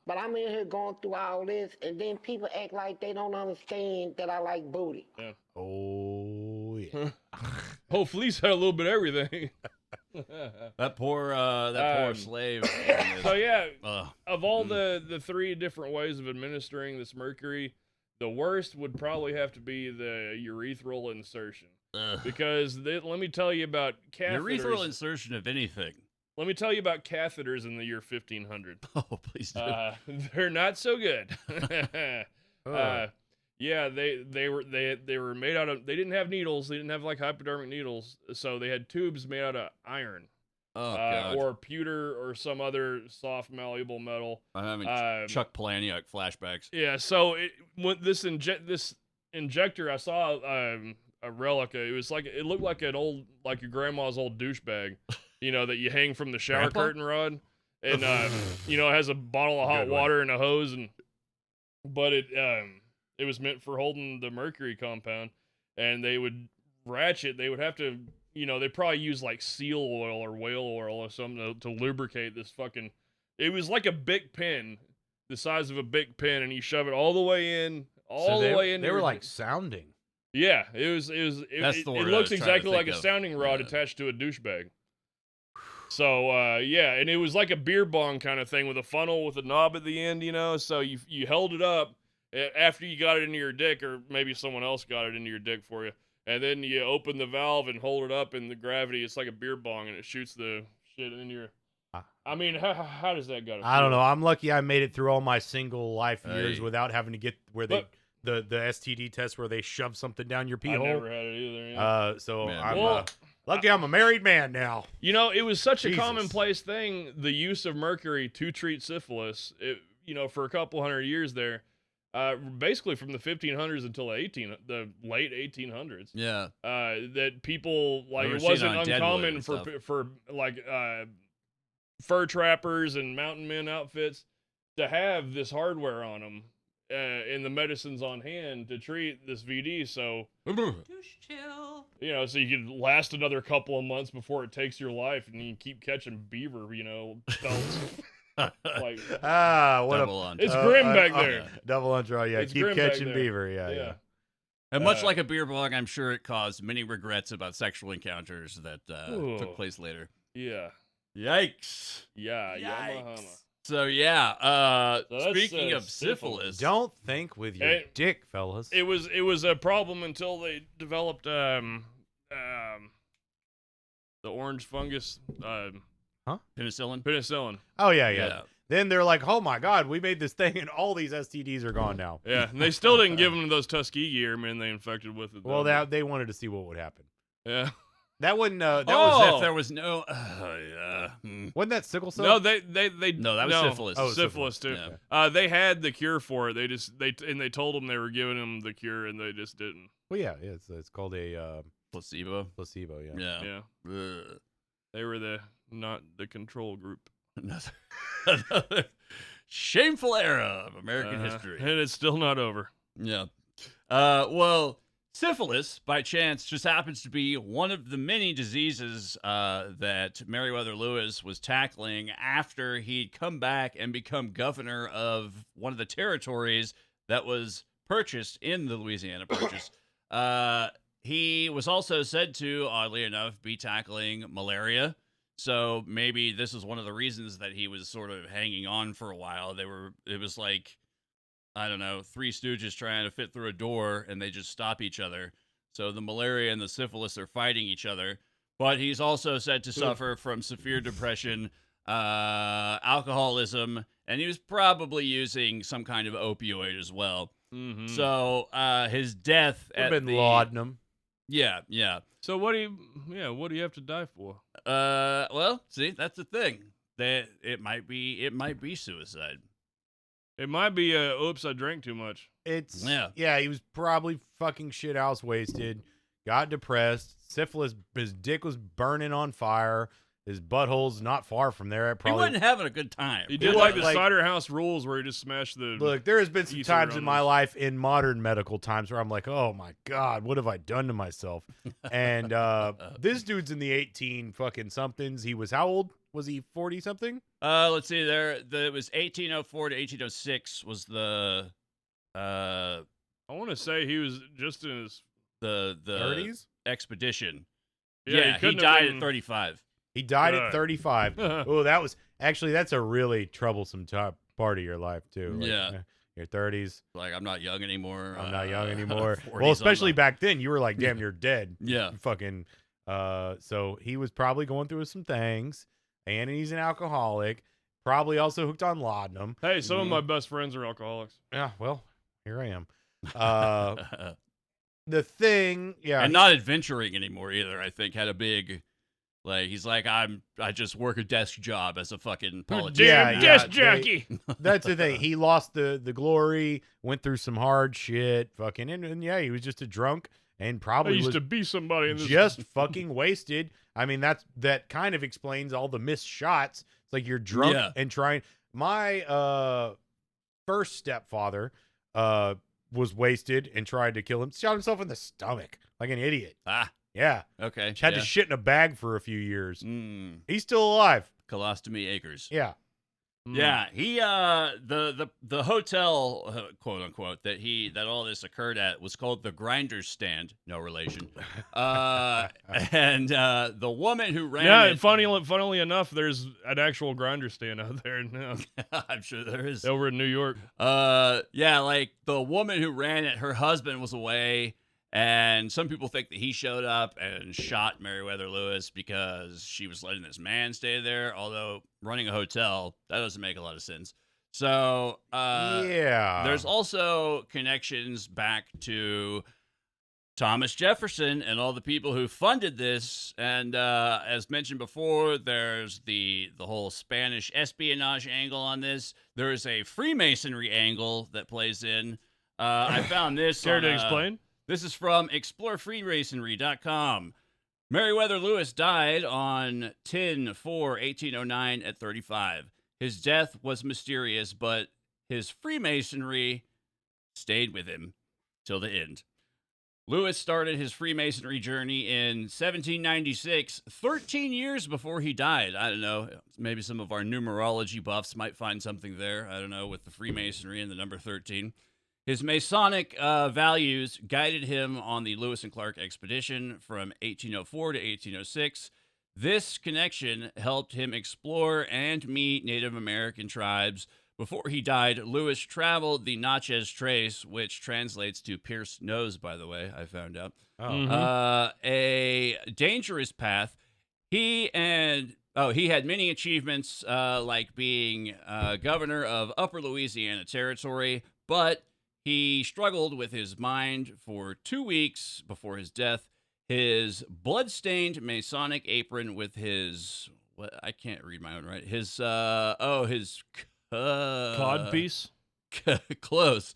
[SPEAKER 4] But I'm in here going through all this, and then people act like they don't understand that I like booty.
[SPEAKER 1] oh yeah.
[SPEAKER 3] Oh, Fleece had a little bit of everything.
[SPEAKER 2] That poor slave.
[SPEAKER 3] So yeah,
[SPEAKER 2] Ugh.
[SPEAKER 3] of all the 3 different ways of administering this mercury, the worst would probably have to be the urethral insertion.
[SPEAKER 2] Ugh.
[SPEAKER 3] Because let me tell you about catheters.
[SPEAKER 2] Urethral insertion of anything.
[SPEAKER 3] Let me tell you about catheters in the year 1500.
[SPEAKER 2] Oh, please do.
[SPEAKER 3] They're not so good.
[SPEAKER 1] Oh.
[SPEAKER 3] Yeah, they were made out of. They didn't have needles. They didn't have like hypodermic needles. So they had tubes made out of iron,
[SPEAKER 2] Oh, God.
[SPEAKER 3] or pewter, or some other soft malleable metal.
[SPEAKER 2] I'm having Chuck Palahniuk flashbacks.
[SPEAKER 3] Yeah. So this injector, I saw a relic. It looked like your grandma's old douchebag, that you hang from the shower
[SPEAKER 2] Grandpa?
[SPEAKER 3] curtain rod, and it has a bottle of hot
[SPEAKER 1] Good one.
[SPEAKER 3] water and a hose, but it was meant for holding the mercury compound, and they would ratchet. They would have to, they probably use like seal oil or whale oil or something to lubricate this fucking. It was like a big pin, the size of a big pin, and you shove it all the way in,
[SPEAKER 1] They were like sounding.
[SPEAKER 3] Yeah, it
[SPEAKER 2] That's the word I
[SPEAKER 3] looks
[SPEAKER 2] was trying to
[SPEAKER 3] exactly like
[SPEAKER 2] think
[SPEAKER 3] a
[SPEAKER 2] of.
[SPEAKER 3] sounding rod
[SPEAKER 2] Yeah.
[SPEAKER 3] attached to a douchebag. So yeah, and it was like a beer bong kind of thing with a funnel with a knob at the end, So you held it up after you got it into your dick, or maybe someone else got it into your dick for you, and then you open the valve and hold it up in the gravity. It's like a beer bong, and it shoots the shit into your. I mean, how does that go?
[SPEAKER 1] I don't know. I'm lucky I made it through all my single life years
[SPEAKER 2] Hey.
[SPEAKER 1] without having to get where the STD test where they shove something down your pee
[SPEAKER 3] I
[SPEAKER 1] hole.
[SPEAKER 3] never had it either. Yeah.
[SPEAKER 1] So
[SPEAKER 2] Man.
[SPEAKER 1] I'm
[SPEAKER 3] Well,
[SPEAKER 1] lucky I'm a married man now.
[SPEAKER 3] it was such a
[SPEAKER 1] Jesus.
[SPEAKER 3] commonplace thing, the use of mercury to treat syphilis, for a couple hundred years there, basically from the 1500s until the late 1800s.
[SPEAKER 2] Yeah.
[SPEAKER 3] That people, like,
[SPEAKER 2] Never
[SPEAKER 3] it
[SPEAKER 2] seen it
[SPEAKER 3] wasn't
[SPEAKER 2] on Deadwood
[SPEAKER 3] uncommon
[SPEAKER 2] and
[SPEAKER 3] for,
[SPEAKER 2] stuff.
[SPEAKER 3] for like, fur trappers and mountain men outfits to have this hardware on them, and the medicines on hand to treat this VD. So, so you could last another couple of months before it takes your life, and you keep catching beaver, pelts. Like,
[SPEAKER 1] What
[SPEAKER 2] Double
[SPEAKER 1] a
[SPEAKER 2] on.
[SPEAKER 3] it's grim back there.
[SPEAKER 1] double entry. Yeah,
[SPEAKER 3] It's
[SPEAKER 1] keep
[SPEAKER 3] grim back
[SPEAKER 1] catching
[SPEAKER 3] there.
[SPEAKER 1] beaver. Yeah.
[SPEAKER 2] And much like a beer bong, I'm sure it caused many regrets about sexual encounters that
[SPEAKER 3] Ooh.
[SPEAKER 2] took place later.
[SPEAKER 3] Yeah.
[SPEAKER 2] Yikes.
[SPEAKER 3] Yeah. Yamahama.
[SPEAKER 2] So yeah,
[SPEAKER 3] So that's,
[SPEAKER 2] speaking of
[SPEAKER 3] syphilis.
[SPEAKER 2] syphilis,
[SPEAKER 1] Don't think with your
[SPEAKER 3] Hey,
[SPEAKER 1] dick, fellas.
[SPEAKER 3] It was a problem until they developed the orange fungus,
[SPEAKER 2] penicillin.
[SPEAKER 1] Oh yeah. Then they're like, oh my God, we made this thing, and all these STDs are gone now.
[SPEAKER 3] Yeah, and they still didn't give them those Tuskegee airmen they infected with it.
[SPEAKER 1] Well,
[SPEAKER 3] though.
[SPEAKER 1] they wanted to see what would happen.
[SPEAKER 3] Yeah.
[SPEAKER 1] That wouldn't. That
[SPEAKER 2] As
[SPEAKER 1] was
[SPEAKER 2] if there was no. Yeah.
[SPEAKER 1] wasn't that sickle cell?
[SPEAKER 3] No, they
[SPEAKER 2] No, that was syphilis.
[SPEAKER 3] Oh,
[SPEAKER 1] syphilis.
[SPEAKER 3] too.
[SPEAKER 2] Yeah.
[SPEAKER 3] They had the cure for it. They told them they were giving them the cure, and they just didn't.
[SPEAKER 1] Well, yeah, it's called a
[SPEAKER 2] Placebo.
[SPEAKER 1] placebo. Yeah.
[SPEAKER 2] Yeah.
[SPEAKER 3] Yeah,
[SPEAKER 2] Ugh.
[SPEAKER 3] they were not the control group.
[SPEAKER 2] Another shameful era of American history.
[SPEAKER 3] And it's still not over.
[SPEAKER 2] Yeah. Well, syphilis, by chance, just happens to be one of the many diseases that Meriwether Lewis was tackling after he'd come back and become governor of one of the territories that was purchased in the Louisiana Purchase. He was also said to, oddly enough, be tackling malaria. So maybe this is one of the reasons that he was sort of hanging on for a while. It was like, I don't know, Three Stooges trying to fit through a door, and they just stop each other. So the malaria and the syphilis are fighting each other. But he's also said to suffer from severe depression, alcoholism, and he was probably using some kind of opioid as well.
[SPEAKER 3] Mm-hmm.
[SPEAKER 2] So his death
[SPEAKER 1] Would
[SPEAKER 2] at
[SPEAKER 1] have been
[SPEAKER 2] the
[SPEAKER 1] laudanum.
[SPEAKER 2] yeah.
[SPEAKER 3] So what do you have to die for?
[SPEAKER 2] Well, see, that's the thing. That it might be suicide.
[SPEAKER 3] It might be oops, I drank too much.
[SPEAKER 1] Yeah. He was probably fucking shit house wasted, got depressed, syphilis. His dick was burning on fire. His butthole's not far from there.
[SPEAKER 2] He wasn't having a good time.
[SPEAKER 3] He did like the Cider House Rules, where he just smashed the.
[SPEAKER 1] Look, there has been some
[SPEAKER 3] Easter
[SPEAKER 1] times in my
[SPEAKER 3] runners.
[SPEAKER 1] life, in modern medical times, where I'm like, oh my God, what have I done to myself? And this dude's in the 18 fucking somethings. He was how old? Was he 40 something?
[SPEAKER 2] Let's see. It was 1804 to 1806 was the
[SPEAKER 3] I want to say he was just in his.
[SPEAKER 2] the
[SPEAKER 1] 30s?
[SPEAKER 2] expedition.
[SPEAKER 3] Yeah,
[SPEAKER 2] Yeah, he
[SPEAKER 3] couldn't have
[SPEAKER 2] died
[SPEAKER 3] been-
[SPEAKER 2] at 35.
[SPEAKER 1] He died
[SPEAKER 3] Good.
[SPEAKER 1] at 35. Oh, that's a really troublesome part of your life too. Like,
[SPEAKER 2] Yeah.
[SPEAKER 1] Your 30s.
[SPEAKER 2] Like, I'm not young anymore.
[SPEAKER 1] I'm not young anymore.
[SPEAKER 2] 40s
[SPEAKER 1] Well, especially
[SPEAKER 2] on the-
[SPEAKER 1] back then, you were like, damn, you're dead.
[SPEAKER 2] Yeah.
[SPEAKER 1] Fucking. So he was probably going through some things, and he's an alcoholic. Probably also hooked on laudanum.
[SPEAKER 3] Hey, some of my best friends are alcoholics.
[SPEAKER 1] Yeah. Well, here I am. The thing, yeah.
[SPEAKER 2] And not adventuring anymore either. I think had a big, like, he's like, I just work a desk job as a fucking politician.
[SPEAKER 3] Damn desk jockey.
[SPEAKER 1] That's the thing. He lost the glory, went through some hard shit, fucking, and yeah, he was just a drunk and
[SPEAKER 3] I
[SPEAKER 1] probably
[SPEAKER 3] used
[SPEAKER 1] was
[SPEAKER 3] to be somebody in this.
[SPEAKER 1] just fucking wasted. I mean, that kind of explains all the missed shots. It's like you're drunk
[SPEAKER 2] Yeah.
[SPEAKER 1] and trying. My first stepfather was wasted and tried to kill him. Shot himself in the stomach like an idiot.
[SPEAKER 2] Ah,
[SPEAKER 1] Yeah.
[SPEAKER 2] okay.
[SPEAKER 1] Had
[SPEAKER 2] yeah.
[SPEAKER 1] to shit in a bag for a few years.
[SPEAKER 2] Mm,
[SPEAKER 1] He's still alive.
[SPEAKER 2] colostomy acres.
[SPEAKER 1] Yeah.
[SPEAKER 2] Yeah, he the hotel quote unquote that all this occurred at was called the Grinders Stand, no relation. And the woman who ran
[SPEAKER 3] Yeah,
[SPEAKER 2] it,
[SPEAKER 3] funnily enough, there's an actual grinder stand out there now
[SPEAKER 2] I'm sure there is.
[SPEAKER 3] over in New York.
[SPEAKER 2] Yeah, like the woman who ran it, her husband was away, and some people think that he showed up and shot Meriwether Lewis because she was letting this man stay there. Although running a hotel, that doesn't make a lot of sense. So
[SPEAKER 1] Yeah.
[SPEAKER 2] there's also connections back to Thomas Jefferson and all the people who funded this. And as mentioned before, there's the whole Spanish espionage angle on this. There is a Freemasonry angle that plays in. I found this.
[SPEAKER 3] Care
[SPEAKER 2] on,
[SPEAKER 3] to explain?
[SPEAKER 2] This is from explorefreemasonry.com. Meriwether Lewis died on 10/4/1809 at 35. His death was mysterious, but his Freemasonry stayed with him till the end. Lewis started his Freemasonry journey in 1796, 13 years before he died. I don't know. Maybe some of our numerology buffs might find something there. I don't know, with the Freemasonry and the number 13. His Masonic values guided him on the Lewis and Clark expedition from 1804 to 1806. This connection helped him explore and meet Native American tribes. Before he died, Lewis traveled the Natchez Trace, which translates to pierced nose, by the way, I found out.
[SPEAKER 1] Oh.
[SPEAKER 2] A dangerous path. He had many achievements, like being governor of Upper Louisiana Territory, but he struggled with his mind for 2 weeks before his death. His blood-stained Masonic apron with his, I can't read my own right. His
[SPEAKER 3] Cod piece?
[SPEAKER 2] close.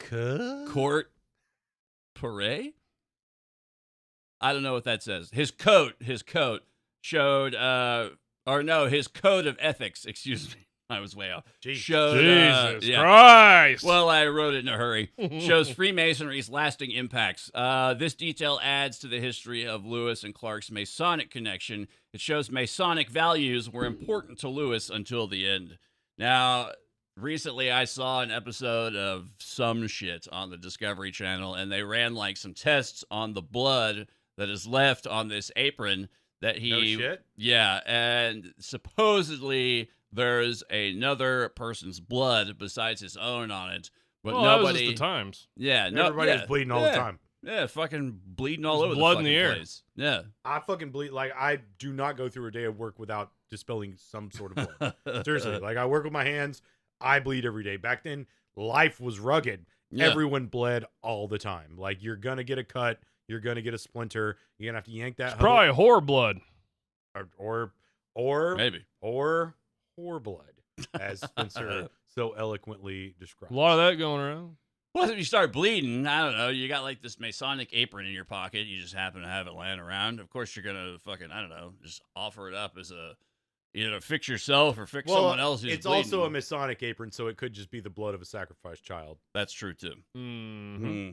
[SPEAKER 2] Court parade? I don't know what that says. His coat showed, his code of ethics, excuse me. I was way off.
[SPEAKER 1] Jeez.
[SPEAKER 2] Showed,
[SPEAKER 3] Jesus
[SPEAKER 2] yeah.
[SPEAKER 3] Christ!
[SPEAKER 2] Well, I wrote it in a hurry. Shows Freemasonry's lasting impacts. This detail adds to the history of Lewis and Clark's Masonic connection. It shows Masonic values were important to Lewis until the end. Now, recently I saw an episode of some shit on the Discovery Channel, and they ran like some tests on the blood that is left on this apron that he...
[SPEAKER 1] No shit?
[SPEAKER 2] Yeah, and supposedly there's another person's blood besides his own on it, but
[SPEAKER 3] well, that was
[SPEAKER 2] nobody.
[SPEAKER 3] just the times.
[SPEAKER 2] Yeah,
[SPEAKER 1] Everybody was bleeding all the time.
[SPEAKER 2] Yeah, fucking bleeding all
[SPEAKER 3] There's
[SPEAKER 2] over
[SPEAKER 3] blood
[SPEAKER 2] the
[SPEAKER 3] in
[SPEAKER 2] fucking
[SPEAKER 3] the air.
[SPEAKER 2] place. Yeah,
[SPEAKER 1] I fucking bleed. Like, I do not go through a day of work without dispelling some sort of blood. Seriously. Like, I work with my hands. I bleed every day. Back then, life was rugged.
[SPEAKER 2] Yeah.
[SPEAKER 1] Everyone bled all the time. Like, you're going to get a cut. You're going to get a splinter. You're going to have to yank that.
[SPEAKER 3] It's probably whore blood.
[SPEAKER 1] Or
[SPEAKER 2] maybe.
[SPEAKER 1] whore blood, as Spencer so eloquently described.
[SPEAKER 3] A lot of that going around.
[SPEAKER 2] Well, if you start bleeding, I don't know, you got like this Masonic apron in your pocket. You just happen to have it laying around. Of course, you're gonna fucking, I don't know, just offer it up as a either fix yourself or fix someone else who's
[SPEAKER 1] it's
[SPEAKER 2] bleeding.
[SPEAKER 1] also a Masonic apron, so it could just be the blood of a sacrificed child.
[SPEAKER 2] That's true too.
[SPEAKER 3] Mm-hmm.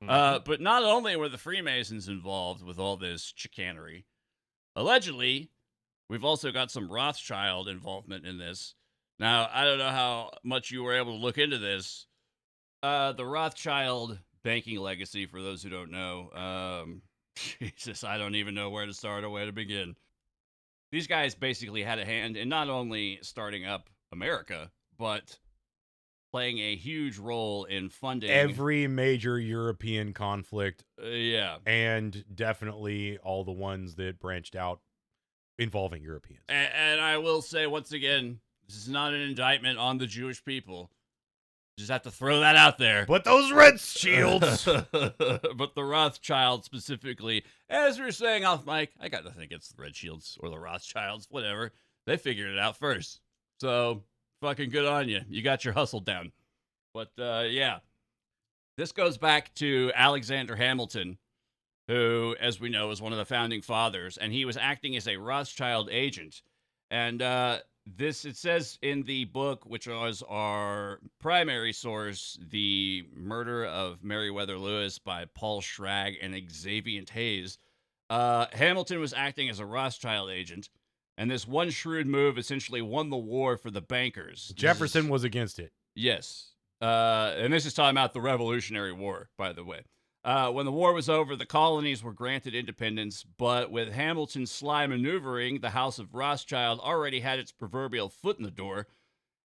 [SPEAKER 2] But not only were the Freemasons involved with all this chicanery, allegedly, we've also got some Rothschild involvement in this. Now, I don't know how much you were able to look into this. The Rothschild banking legacy, for those who don't know, Jesus, I don't even know where to start or where to begin. these guys basically had a hand in not only starting up America, but playing a huge role in funding
[SPEAKER 1] every major European conflict.
[SPEAKER 2] Yeah.
[SPEAKER 1] And definitely all the ones that branched out involving Europeans.
[SPEAKER 2] And I will say once again, this is not an indictment on the Jewish people. Just have to throw that out there.
[SPEAKER 1] But those Rothschilds.
[SPEAKER 2] But the Rothschilds specifically, as we were saying off mic, I got nothing against the Red Shields or the Rothschilds, whatever. They figured it out first. So fucking good on you. You got your hustle down. But yeah, this goes back to Alexander Hamilton, who, as we know, is one of the founding fathers, and he was acting as a Rothschild agent. And it says in the book, which was our primary source, The Murder of Meriwether Lewis by Paul Schrag and Xavier Hayes, Hamilton was acting as a Rothschild agent, and this one shrewd move essentially won the war for the bankers.
[SPEAKER 1] Jefferson was against it.
[SPEAKER 2] Yes. And this is talking about the Revolutionary War, by the way. When the war was over, the colonies were granted independence, but with Hamilton's sly maneuvering, the House of Rothschild already had its proverbial foot in the door.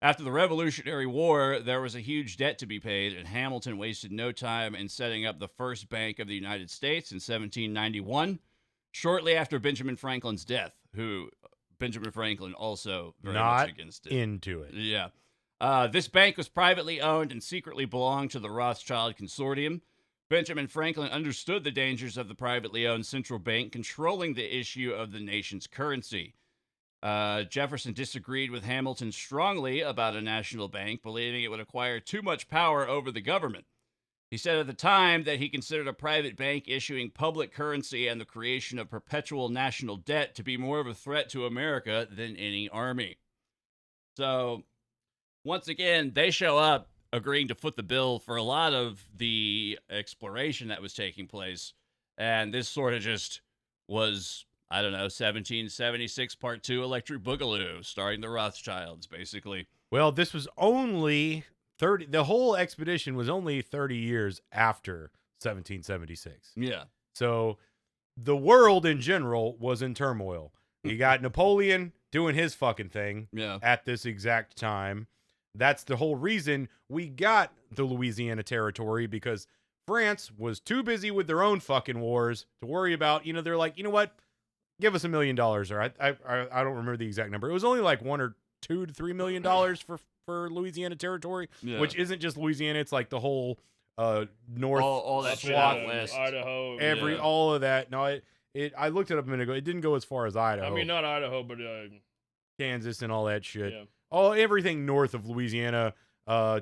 [SPEAKER 2] After the Revolutionary War, there was a huge debt to be paid, and Hamilton wasted no time in setting up the first bank of the United States in 1791, shortly after Benjamin Franklin's death, who Benjamin Franklin also very much against it.
[SPEAKER 1] Into it.
[SPEAKER 2] Yeah. This bank was privately owned and secretly belonged to the Rothschild Consortium. Benjamin Franklin understood the dangers of the privately owned central bank controlling the issue of the nation's currency. Jefferson disagreed with Hamilton strongly about a national bank, believing it would acquire too much power over the government. He said at the time that he considered a private bank issuing public currency and the creation of perpetual national debt to be more of a threat to America than any army. So, once again, they show up agreeing to foot the bill for a lot of the exploration that was taking place. And this sort of just was, I don't know, 1776 Part 2 Electric Boogaloo, starring the Rothschilds, basically.
[SPEAKER 1] Well, this was only 30, the whole expedition was only 30 years after 1776.
[SPEAKER 2] Yeah.
[SPEAKER 1] So the world in general was in turmoil. You got Napoleon doing his fucking thing at this exact time. That's the whole reason we got the Louisiana Territory, because France was too busy with their own fucking wars to worry about, they're like, you know what? Give us $1 million. Or I don't remember the exact number. It was only like $1 or $2 to $3 million for Louisiana Territory, which isn't just Louisiana. It's like the whole north,
[SPEAKER 2] all that
[SPEAKER 1] swath,
[SPEAKER 2] west,
[SPEAKER 3] Idaho,
[SPEAKER 1] all of that. No, I looked it up a minute ago. It didn't go as far as Idaho.
[SPEAKER 3] I mean, not Idaho, but
[SPEAKER 1] Kansas and all that shit.
[SPEAKER 3] Yeah.
[SPEAKER 1] Everything north of Louisiana,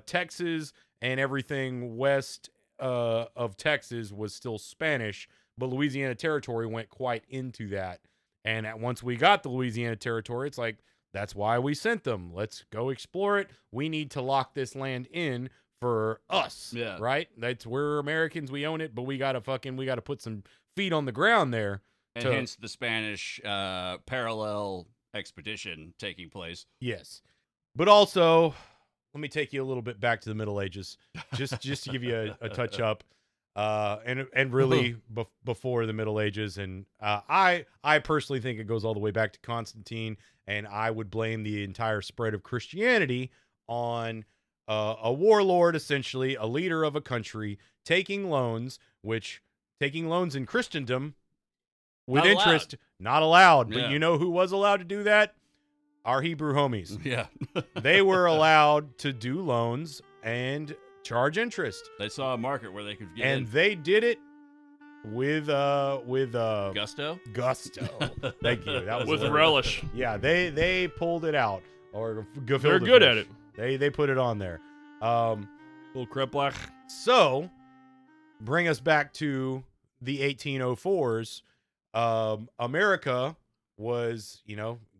[SPEAKER 1] Texas, and everything west of Texas was still Spanish, but Louisiana Territory went quite into that. And once we got the Louisiana Territory, it's like, that's why we sent them. Let's go explore it. We need to lock this land in for us, right? We're Americans, we own it, but we gotta put some feet on the ground there.
[SPEAKER 2] And hence the Spanish parallel expedition taking place.
[SPEAKER 1] Yes. But also, let me take you a little bit back to the Middle Ages, just to give you a touch up, and really before the Middle Ages. And I personally think it goes all the way back to Constantine, and I would blame the entire spread of Christianity on a warlord, essentially a leader of a country, taking loans in Christendom with interest, not allowed. But you know who was allowed to do that? Our Hebrew homies.
[SPEAKER 2] Yeah.
[SPEAKER 1] They were allowed to do loans and charge interest.
[SPEAKER 2] They saw a market where they could get
[SPEAKER 1] and
[SPEAKER 2] in.
[SPEAKER 1] They did it with
[SPEAKER 2] gusto.
[SPEAKER 1] Thank you. That was
[SPEAKER 3] with relish.
[SPEAKER 1] Yeah, they pulled it out, or
[SPEAKER 3] they're good at it.
[SPEAKER 1] They put it on there.
[SPEAKER 3] Little kreplach.
[SPEAKER 1] So, bring us back to the 1804s. America was,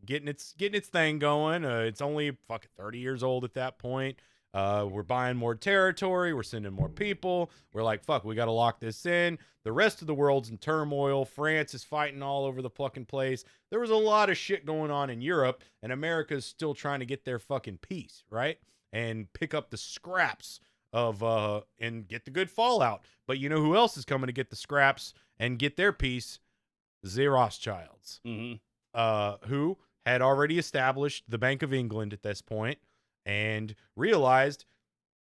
[SPEAKER 1] getting its thing going. It's only fucking 30 years old at that point. We're buying more territory. We're sending more people. We're like, fuck, we got to lock this in. The rest of the world's in turmoil. France is fighting all over the fucking place. There was a lot of shit going on in Europe, and America's still trying to get their fucking peace, right? And pick up the scraps of, and get the good fallout. But you know who else is coming to get the scraps and get their peace? The Rothschilds.
[SPEAKER 2] Mm-hmm.
[SPEAKER 1] who had already established the Bank of England at this point and realized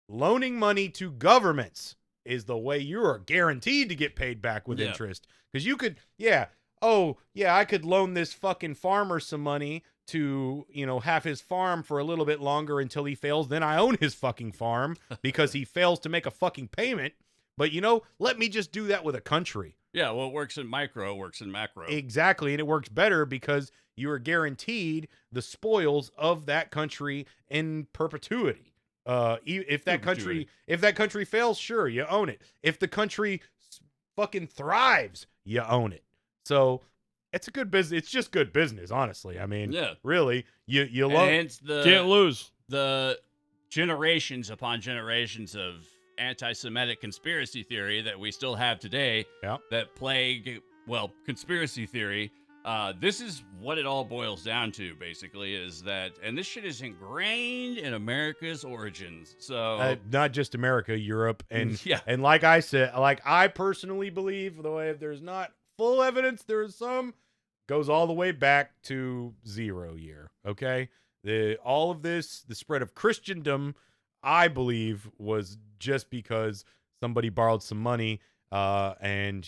[SPEAKER 1] loaning money to governments is the way you are guaranteed to get paid back with interest. Because you could, I could loan this fucking farmer some money to, have his farm for a little bit longer until he fails. Then I own his fucking farm because he fails to make a fucking payment. But, let me just do that with a country.
[SPEAKER 2] Yeah, well, it works in micro, works in macro.
[SPEAKER 1] Exactly, and it works better because you are guaranteed the spoils of that country in perpetuity. If that country fails, sure, you own it. If the country fucking thrives, you own it. So it's a good business. It's just good business, honestly. I mean, really, you loan.
[SPEAKER 3] Can't lose.
[SPEAKER 2] The generations upon generations of anti-Semitic conspiracy theory that we still have today that plague, conspiracy theory. This is what it all boils down to, basically, is that, and this shit is ingrained in America's origins. So
[SPEAKER 1] not just America, Europe, and and like I said, I personally believe, though if there's not full evidence, there is some, goes all the way back to 0 year. Okay, all of this, the spread of Christendom, I believe, was just because somebody borrowed some money, and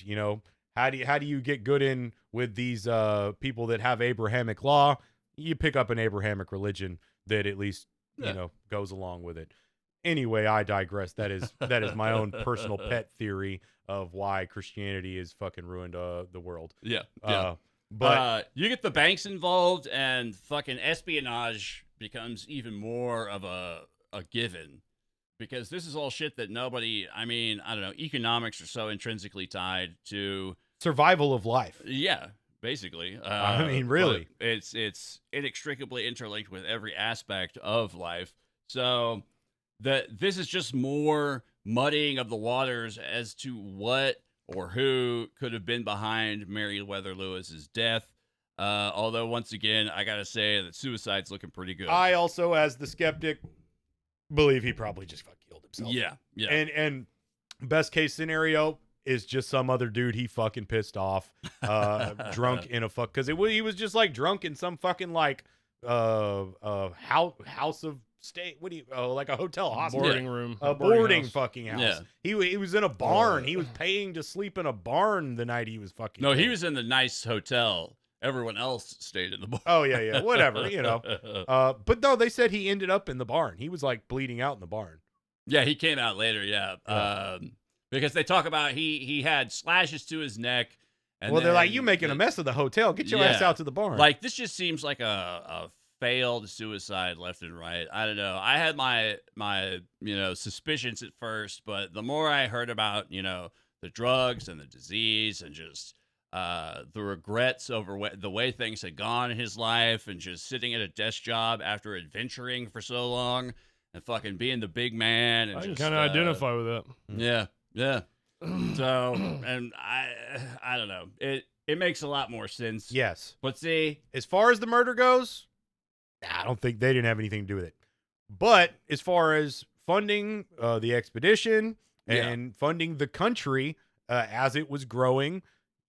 [SPEAKER 1] how do you get good in with these people that have Abrahamic law? You pick up an Abrahamic religion that at least goes along with it. Anyway, I digress. That is my own personal pet theory of why Christianity has fucking ruined the world.
[SPEAKER 2] But you get the banks involved, and fucking espionage becomes even more of a given. Because this is all shit that nobody, I don't know, economics are so intrinsically tied to
[SPEAKER 1] survival of life.
[SPEAKER 2] Yeah, basically.
[SPEAKER 1] Really.
[SPEAKER 2] It's inextricably interlinked with every aspect of life. So this is just more muddying of the waters as to what or who could have been behind Meriwether Lewis's death. Although, once again, I got to say that suicide's looking pretty good.
[SPEAKER 1] I also, as the skeptic, believe he probably just fucking killed himself.
[SPEAKER 2] Yeah.
[SPEAKER 1] And best case scenario is just some other dude he fucking pissed off, drunk in a because he was just like drunk in some fucking like house of stay. What do you like a hotel hospital
[SPEAKER 3] boarding room,
[SPEAKER 1] a boarding
[SPEAKER 3] house.
[SPEAKER 1] Fucking house.
[SPEAKER 2] Yeah.
[SPEAKER 1] He was in a barn. He was paying to sleep in a barn the night he was fucking.
[SPEAKER 2] No,
[SPEAKER 1] killed.
[SPEAKER 2] he was in the nice hotel. Everyone else stayed in the barn.
[SPEAKER 1] Oh, yeah, whatever, But no, they said he ended up in the barn. He was, like, bleeding out in the barn.
[SPEAKER 2] Yeah, he came out later, because they talk about he had slashes to his neck. And
[SPEAKER 1] they're like, you making a mess of the hotel. Get your ass out to the barn.
[SPEAKER 2] Like, this just seems like a failed suicide left and right. I don't know. I had my suspicions at first, but the more I heard about, the drugs and the disease and just the regrets over the way things had gone in his life and just sitting at a desk job after adventuring for so long and fucking being the big man. And
[SPEAKER 3] I can kind of identify with that.
[SPEAKER 2] Yeah. So, and I don't know. It makes a lot more sense.
[SPEAKER 1] Yes.
[SPEAKER 2] But see,
[SPEAKER 1] as far as the murder goes, I don't think they didn't have anything to do with it. But as far as funding the expedition and funding the country as it was growing,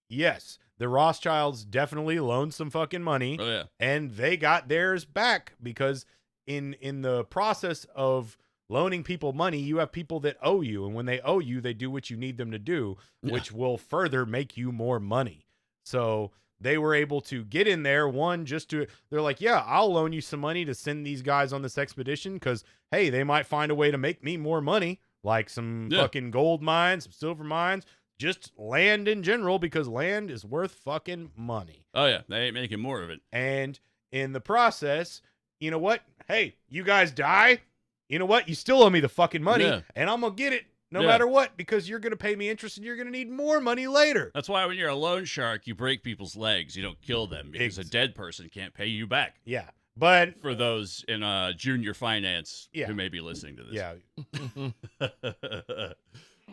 [SPEAKER 1] yes, the Rothschilds definitely loaned some fucking money, and they got theirs back because in the process of loaning people money, you have people that owe you, and when they owe you, they do what you need them to do, which will further make you more money. So they were able to get in there, they're like, yeah, I'll loan you some money to send these guys on this expedition because, hey, they might find a way to make me more money, like some fucking gold mines, some silver mines, just land in general, because land is worth fucking money.
[SPEAKER 2] Oh, yeah. They ain't making more of it.
[SPEAKER 1] And in the process, you know what? Hey, you guys die. You know what? You still owe me the fucking money, and I'm going to get it no matter what, because you're going to pay me interest and you're going to need more money later.
[SPEAKER 2] That's why when you're a loan shark, you break people's legs. You don't kill them because a dead person can't pay you back.
[SPEAKER 1] Yeah. But
[SPEAKER 2] for those in junior finance who may be listening to this.
[SPEAKER 1] Yeah.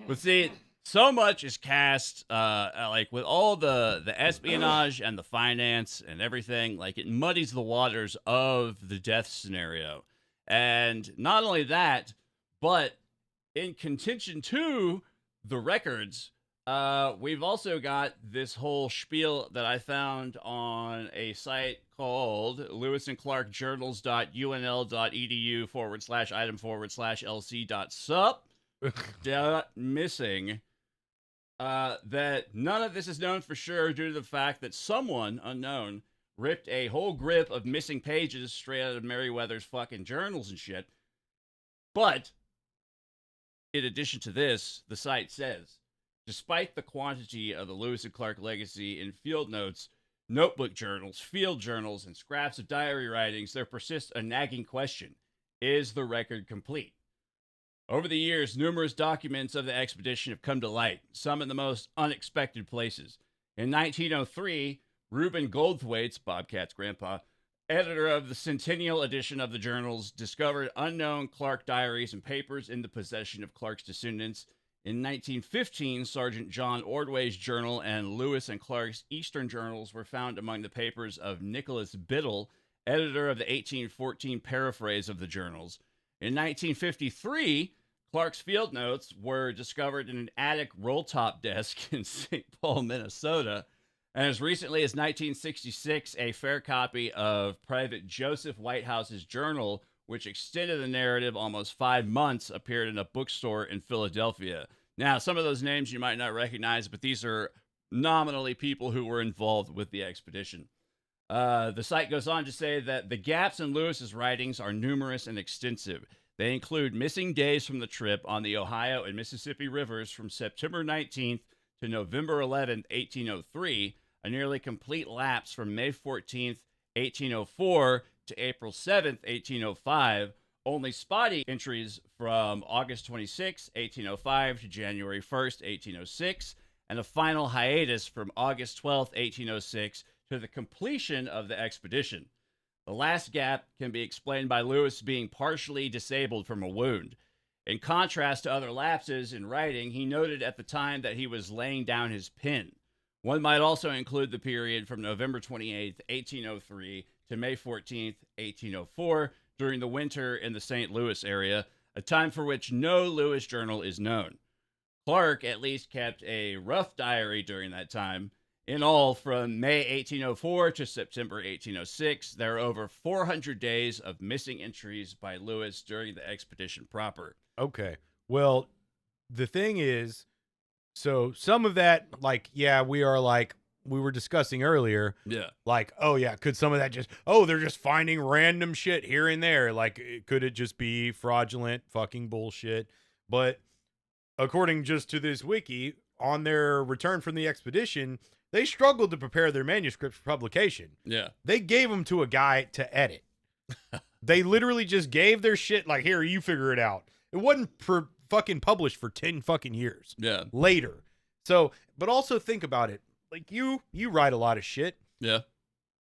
[SPEAKER 2] But see, so much is cast, like with all the espionage and the finance and everything, like it muddies the waters of the death scenario. And not only that, but in contention to the records We've also got this whole spiel that I found on a site called lewisandclarkjournals.unl.edu/item/lc.sup. Missing. That none of this is known for sure due to the fact that someone unknown ripped a whole grip of missing pages straight out of Merriweather's fucking journals and shit. But in addition to this, the site says, despite the quantity of the Lewis and Clark legacy in field notes, notebook journals, field journals, and scraps of diary writings, there persists a nagging question. Is the record complete? Over the years, numerous documents of the expedition have come to light, some in the most unexpected places. In 1903, Reuben Goldthwaite's, Bobcat's grandpa, editor of the centennial edition of the journals, discovered unknown Clark diaries and papers in the possession of Clark's descendants. In 1915, Sergeant John Ordway's journal and Lewis and Clark's Eastern journals were found among the papers of Nicholas Biddle, editor of the 1814 paraphrase of the journals. In 1953, Clark's field notes were discovered in an attic roll-top desk in St. Paul, Minnesota. And as recently as 1966, a fair copy of Private Joseph Whitehouse's journal, which extended the narrative almost 5 months, appeared in a bookstore in Philadelphia. Now, some of those names you might not recognize, but these are nominally people who were involved with the expedition. The site goes on to say that the gaps in Lewis's writings are numerous and extensive. They include missing days from the trip on the Ohio and Mississippi rivers from September 19th to November 11th, 1803, a nearly complete lapse from May 14th, 1804 to April 7th, 1805, only spotty entries from August 26, 1805 to January 1st, 1806, and a final hiatus from August 12th, 1806 to the completion of the expedition. The last gap can be explained by Lewis being partially disabled from a wound. In contrast to other lapses in writing, he noted at the time that he was laying down his pen. One might also include the period from November 28, 1803 to May 14, 1804, during the winter in the St. Louis area, a time for which no Lewis journal is known. Clark at least kept a rough diary during that time. In all, from May 1804 to September 1806, there are over 400 days of missing entries by Lewis during the expedition proper.
[SPEAKER 1] Okay. Well, the thing is, so some of that, like, yeah, we were discussing earlier.
[SPEAKER 2] Yeah.
[SPEAKER 1] Like, oh, yeah, could some of that just, oh, they're just finding random shit here and there. Like, could it just be fraudulent fucking bullshit? But according just to this wiki, on their return from the expedition, they struggled to prepare their manuscripts for publication.
[SPEAKER 2] Yeah.
[SPEAKER 1] They gave them to a guy to edit. They literally just gave their shit like, here, you figure it out. It wasn't fucking published for 10 fucking years.
[SPEAKER 2] Yeah.
[SPEAKER 1] Later. So, but also think about it. Like, you write a lot of shit.
[SPEAKER 2] Yeah.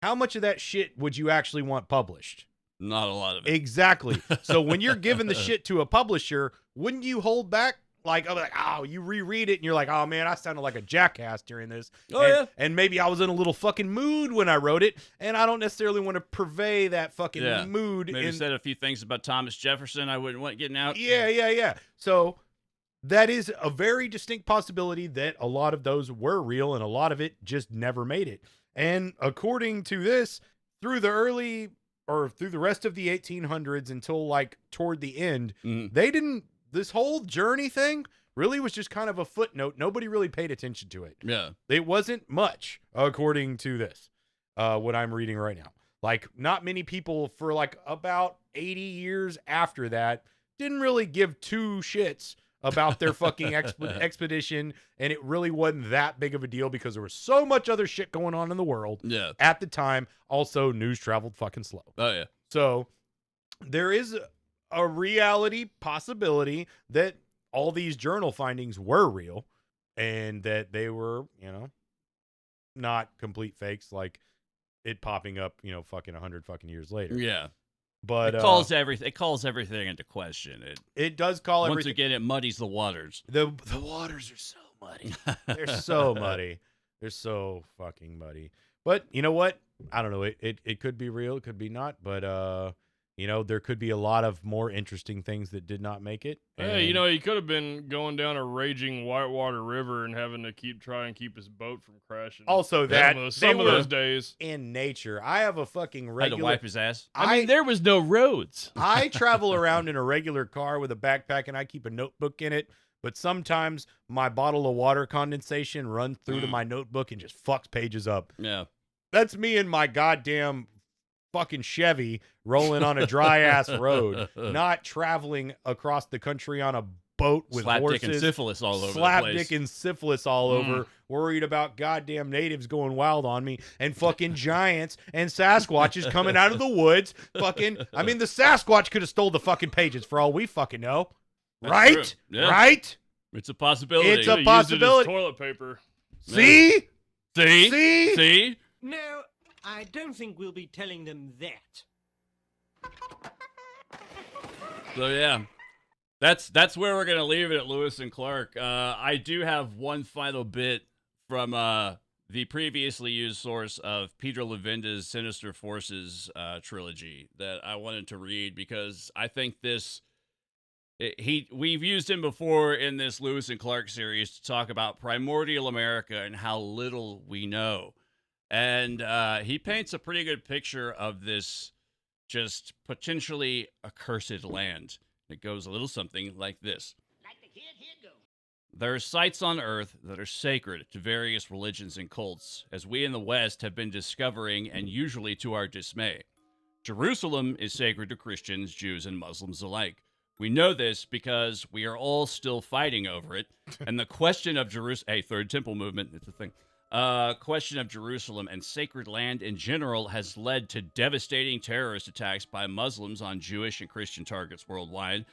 [SPEAKER 1] How much of that shit would you actually want published?
[SPEAKER 2] Not a lot of it.
[SPEAKER 1] Exactly. So when you're giving the shit to a publisher, wouldn't you hold back? Like, oh, you reread it and you're like, oh man, I sounded like a jackass during this. And maybe I was in a little fucking mood when I wrote it, and I don't necessarily want to purvey that fucking mood.
[SPEAKER 2] Maybe said a few things about Thomas Jefferson I wouldn't want getting out.
[SPEAKER 1] Yeah. So that is a very distinct possibility that a lot of those were real and a lot of it just never made it. And according to this, through the rest of the 1800s until like toward the end, this whole journey thing really was just kind of a footnote. Nobody really paid attention to it.
[SPEAKER 2] Yeah.
[SPEAKER 1] It wasn't much, according to this, what I'm reading right now. Like, not many people for like about 80 years after that didn't really give two shits about their fucking expedition, and it really wasn't that big of a deal because there was so much other shit going on in the world at the time. Also, news traveled fucking slow.
[SPEAKER 2] Oh, yeah.
[SPEAKER 1] So there is a reality possibility that all these journal findings were real and that they were, not complete fakes, like it popping up, fucking 100 fucking years later.
[SPEAKER 2] Yeah.
[SPEAKER 1] But
[SPEAKER 2] it calls everything into question.
[SPEAKER 1] It does call everything.
[SPEAKER 2] Once again, it muddies the waters.
[SPEAKER 1] The waters are so muddy. They're so muddy. They're so fucking muddy. But you know what? I don't know. It could be real. It could be not. But you know, there could be a lot of more interesting things that did not make it.
[SPEAKER 3] Hey, you
[SPEAKER 1] and-
[SPEAKER 3] know, he could have been going down a raging whitewater river and having to try and keep his boat from crashing.
[SPEAKER 1] Also that
[SPEAKER 3] Some of
[SPEAKER 1] they
[SPEAKER 3] those
[SPEAKER 1] were
[SPEAKER 3] days.
[SPEAKER 1] in nature. I have a fucking
[SPEAKER 2] Had to
[SPEAKER 1] regular.
[SPEAKER 2] wipe his ass.
[SPEAKER 3] I mean, there was no roads.
[SPEAKER 1] I travel around in a regular car with a backpack and I keep a notebook in it. But sometimes my bottle of water condensation runs through to my notebook and just fucks pages up.
[SPEAKER 2] Yeah.
[SPEAKER 1] That's me and my goddamn fucking Chevy rolling on a dry ass road, not traveling across the country on a boat with
[SPEAKER 2] Slap
[SPEAKER 1] horses.
[SPEAKER 2] dick and syphilis all over the
[SPEAKER 1] Slap
[SPEAKER 2] place.
[SPEAKER 1] dick and syphilis all over, worried about goddamn natives going wild on me, and fucking giants and Sasquatches coming out of the woods. Fucking, I mean, the Sasquatch could have stole the fucking pages for all we fucking know.
[SPEAKER 2] That's
[SPEAKER 1] Right?
[SPEAKER 2] true. Yeah.
[SPEAKER 1] Right?
[SPEAKER 2] It's a possibility.
[SPEAKER 1] It's a
[SPEAKER 3] Could've used it as
[SPEAKER 1] possibility.
[SPEAKER 3] toilet paper.
[SPEAKER 1] See?
[SPEAKER 2] See?
[SPEAKER 1] See?
[SPEAKER 2] See?
[SPEAKER 5] No, I don't think we'll be telling them that.
[SPEAKER 2] So yeah, that's where we're gonna leave it at Lewis and Clark. I do have one final bit from the previously used source of Peter Levinda's Sinister Forces trilogy that I wanted to read because I think we've used him before in this Lewis and Clark series to talk about primordial America and how little we know. And he paints a pretty good picture of this just potentially accursed land. It goes a little something like this.
[SPEAKER 4] Like the kid, here go.
[SPEAKER 2] There are sites on Earth that are sacred to various religions and cults, as we in the West have been discovering, and usually to our dismay. Jerusalem is sacred to Christians, Jews, and Muslims alike. We know this because we are all still fighting over it, and the question of Jerusalem... Hey, Third Temple Movement, it's a thing. Question of Jerusalem and sacred land in general has led to devastating terrorist attacks by Muslims on Jewish and Christian targets worldwide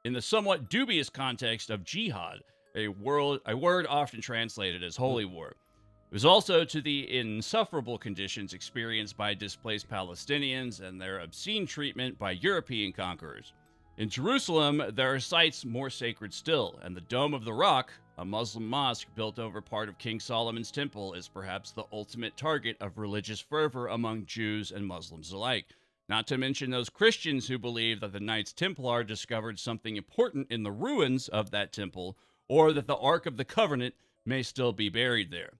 [SPEAKER 2] in the somewhat dubious context of jihad, a word often translated as holy war. It was also to the insufferable conditions experienced by displaced Palestinians and their obscene treatment by European conquerors. In Jerusalem, there are sites more sacred still, and the Dome of the Rock, a Muslim mosque built over part of King Solomon's temple, is perhaps the ultimate target of religious fervor among Jews and Muslims alike. Not to mention those Christians who believe that the Knights Templar discovered something important in the ruins of that temple, or that the Ark of the Covenant may still be buried there.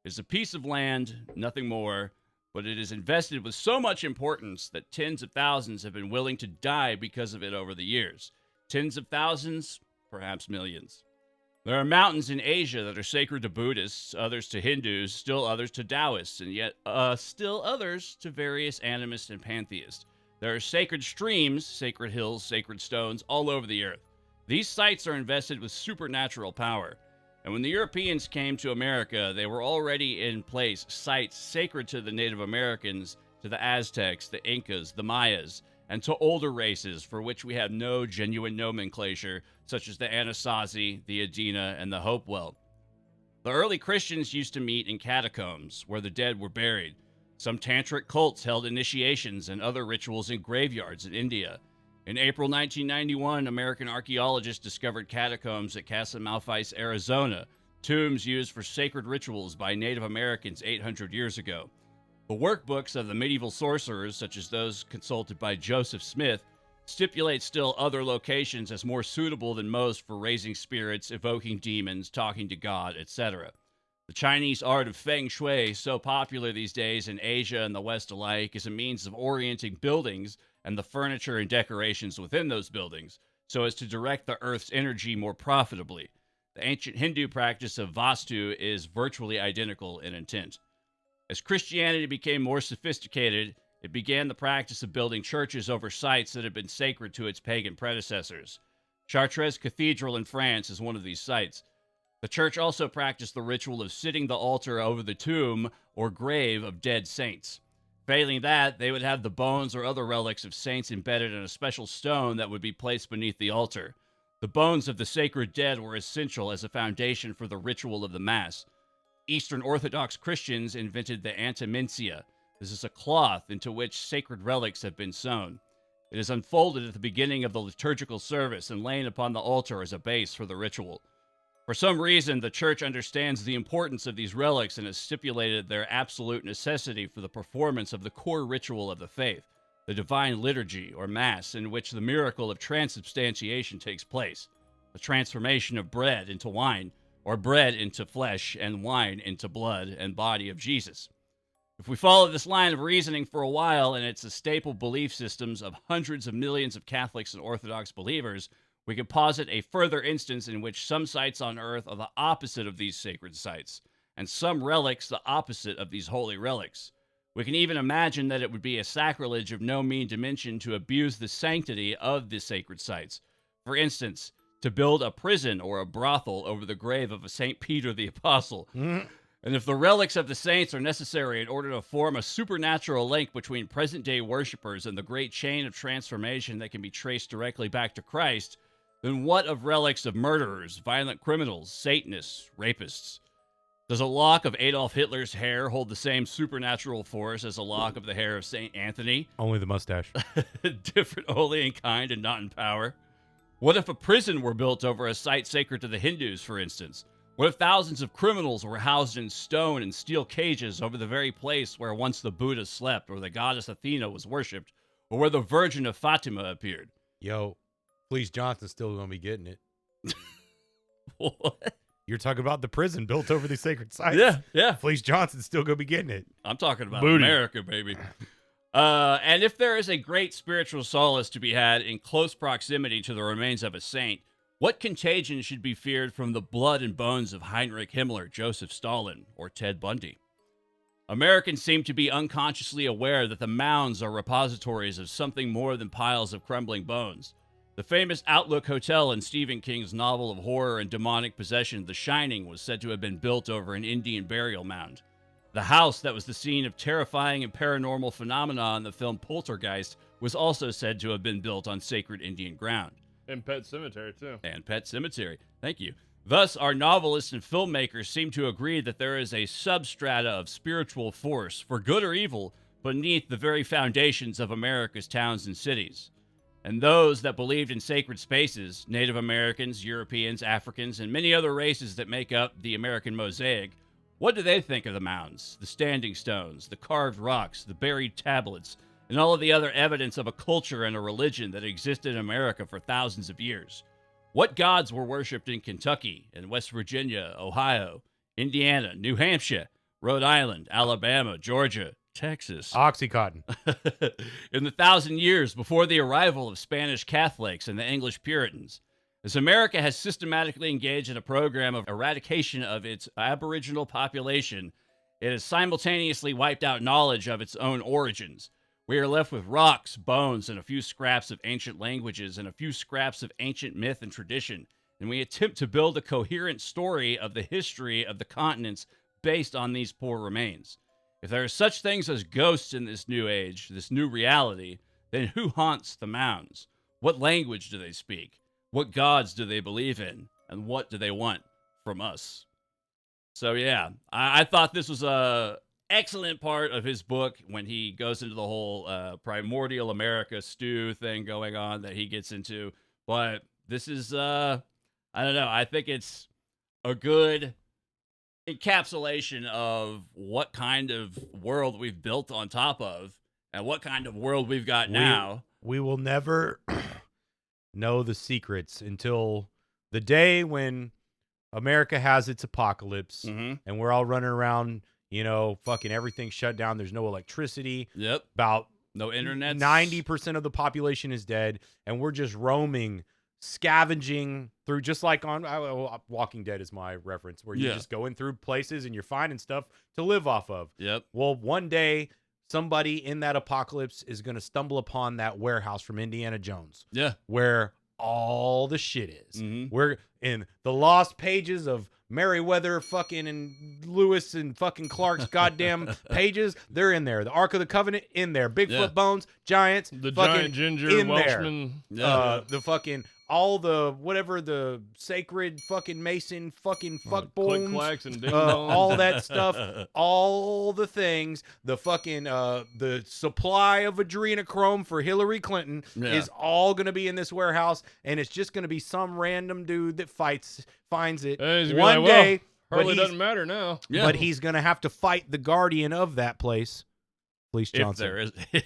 [SPEAKER 2] It's a piece of land, nothing more, but it is invested with so much importance that tens of thousands have been willing to die because of it over the years. Tens of thousands, perhaps millions. There are mountains in Asia that are sacred to Buddhists, others to Hindus, still others to Taoists, and yet still others to various animists and pantheists. There are sacred streams, sacred hills, sacred stones all over the earth. These sites are invested with supernatural power. And when the Europeans came to America, they were already in place sites sacred to the Native Americans, to the Aztecs, the Incas, the Mayas, and to older races for which we have no genuine nomenclature, such as the Anasazi, the Adena, and the Hopewell. The early Christians used to meet in catacombs, where the dead were buried. Some tantric cults held initiations and other rituals in graveyards in India. In April 1991, American archaeologists discovered catacombs at Casa Malfais, Arizona, tombs used for sacred rituals by Native Americans 800 years ago. The workbooks of the medieval sorcerers, such as those consulted by Joseph Smith, stipulate still other locations as more suitable than most for raising spirits, evoking demons, talking to God, etc. The Chinese art of feng shui, so popular these days in Asia and the West alike, is a means of orienting buildings and the furniture and decorations within those buildings, so as to direct the Earth's energy more profitably. The ancient Hindu practice of Vastu is virtually identical in intent. As Christianity became more sophisticated, it began the practice of building churches over sites that had been sacred to its pagan predecessors. Chartres Cathedral in France is one of these sites. The church also practiced the ritual of sitting the altar over the tomb or grave of dead saints. Failing that, they would have the bones or other relics of saints embedded in a special stone that would be placed beneath the altar. The bones of the sacred dead were essential as a foundation for the ritual of the Mass. Eastern Orthodox Christians invented the antimencia. This is a cloth into which sacred relics have been sewn. It is unfolded at the beginning of the liturgical service and laid upon the altar as a base for the ritual. For some reason, the Church understands the importance of these relics and has stipulated their absolute necessity for the performance of the core ritual of the faith, the the divine liturgy or mass in which the miracle of transubstantiation takes place, the transformation of bread into wine, or bread into flesh and wine into blood and body of Jesus. If we follow this line of reasoning for a while, and it's a staple belief systems of hundreds of millions of Catholics and Orthodox believers, we can posit a further instance in which some sites on earth are the opposite of these sacred sites, and some relics the opposite of these holy relics. We can even imagine that it would be a sacrilege of no mean dimension to abuse the sanctity of the sacred sites. For instance, to build a prison or a brothel over the grave of a St. Peter the Apostle. And if the relics of the saints are necessary in order to form a supernatural link between present-day worshipers and the great chain of transformation that can be traced directly back to Christ, then what of relics of murderers, violent criminals, Satanists, rapists? Does a lock of Adolf Hitler's hair hold the same supernatural force as a lock of the hair of St. Anthony?
[SPEAKER 1] Only the mustache.
[SPEAKER 2] Different only in kind and not in power. What if a prison were built over a site sacred to the Hindus, for instance? What if thousands of criminals were housed in stone and steel cages over the very place where once the Buddha slept, or the goddess Athena was worshipped, or where the Virgin of Fatima appeared?
[SPEAKER 1] Yo, Fleece Johnson's still going to be getting it.
[SPEAKER 2] What?
[SPEAKER 1] You're talking about the prison built over the sacred sites.
[SPEAKER 2] Yeah.
[SPEAKER 1] Fleece Johnson's still going to be getting it.
[SPEAKER 2] I'm talking about
[SPEAKER 3] Booty.
[SPEAKER 2] America, baby. And if there is a great spiritual solace to be had in close proximity to the remains of a saint, what contagion should be feared from the blood and bones of Heinrich Himmler, Joseph Stalin, or Ted Bundy? Americans seem to be unconsciously aware that the mounds are repositories of something more than piles of crumbling bones. The famous Outlook Hotel in Stephen King's novel of horror and demonic possession, The Shining, was said to have been built over an Indian burial mound. The house that was the scene of terrifying and paranormal phenomena in the film Poltergeist was also said to have been built on sacred Indian ground.
[SPEAKER 3] And Pet Cemetery, too.
[SPEAKER 2] And Pet Cemetery. Thank you. Thus, our novelists and filmmakers seem to agree that there is a substrata of spiritual force, for good or evil, beneath the very foundations of America's towns and cities. And those that believed in sacred spaces, Native Americans, Europeans, Africans, and many other races that make up the American mosaic, what do they think of the mounds, the standing stones, the carved rocks, the buried tablets, and all of the other evidence of a culture and a religion that existed in America for thousands of years? What gods were worshipped in Kentucky, and West Virginia, Ohio, Indiana, New Hampshire, Rhode Island, Alabama, Georgia, Texas?
[SPEAKER 1] Oxycontin.
[SPEAKER 2] In the 1,000 years before the arrival of Spanish Catholics and the English Puritans, as America has systematically engaged in a program of eradication of its aboriginal population, it has simultaneously wiped out knowledge of its own origins. We are left with rocks, bones, and a few scraps of ancient languages and a few scraps of ancient myth and tradition, and we attempt to build a coherent story of the history of the continents based on these poor remains. If there are such things as ghosts in this new age, this new reality, then who haunts the mounds? What language do they speak? What gods do they believe in? And what do they want from us? So yeah, I thought this was a excellent part of his book when he goes into the whole primordial America stew thing going on that he gets into. But this is, I don't know, I think it's a good encapsulation of what kind of world we've built on top of and what kind of world we've got now.
[SPEAKER 1] We will never know the secrets until the day when America has its apocalypse and we're all running around, you know, fucking everything shut down. There's no electricity.
[SPEAKER 2] Yep.
[SPEAKER 1] About
[SPEAKER 2] no internet.
[SPEAKER 1] 90% of the population is dead, and we're just roaming, scavenging through, just like on Walking Dead is my reference, where you're just going through places and you're finding stuff to live off of.
[SPEAKER 2] Yep.
[SPEAKER 1] Well, one day somebody in that apocalypse is going to stumble upon that warehouse from Indiana Jones.
[SPEAKER 2] Yeah.
[SPEAKER 1] Where all the shit is. We're in the lost pages of Meriwether fucking and Lewis and fucking Clark's goddamn pages. They're in there. The Ark of the Covenant in there. Bigfoot bones, giants,
[SPEAKER 3] the
[SPEAKER 1] fucking
[SPEAKER 3] giant ginger
[SPEAKER 1] in
[SPEAKER 3] Welshman.
[SPEAKER 1] there. The fucking all the whatever the sacred fucking Mason fucking fuck
[SPEAKER 3] Click
[SPEAKER 1] bones,
[SPEAKER 3] clacks and ding
[SPEAKER 1] all that stuff, all the things, the fucking the supply of adrenochrome for Hillary Clinton is all gonna be in this warehouse, and it's just gonna be some random dude that finds it one day.
[SPEAKER 3] Hardly doesn't matter now.
[SPEAKER 2] Yeah.
[SPEAKER 1] But he's gonna have to fight the guardian of that place, Fleece Johnson.
[SPEAKER 2] If there is.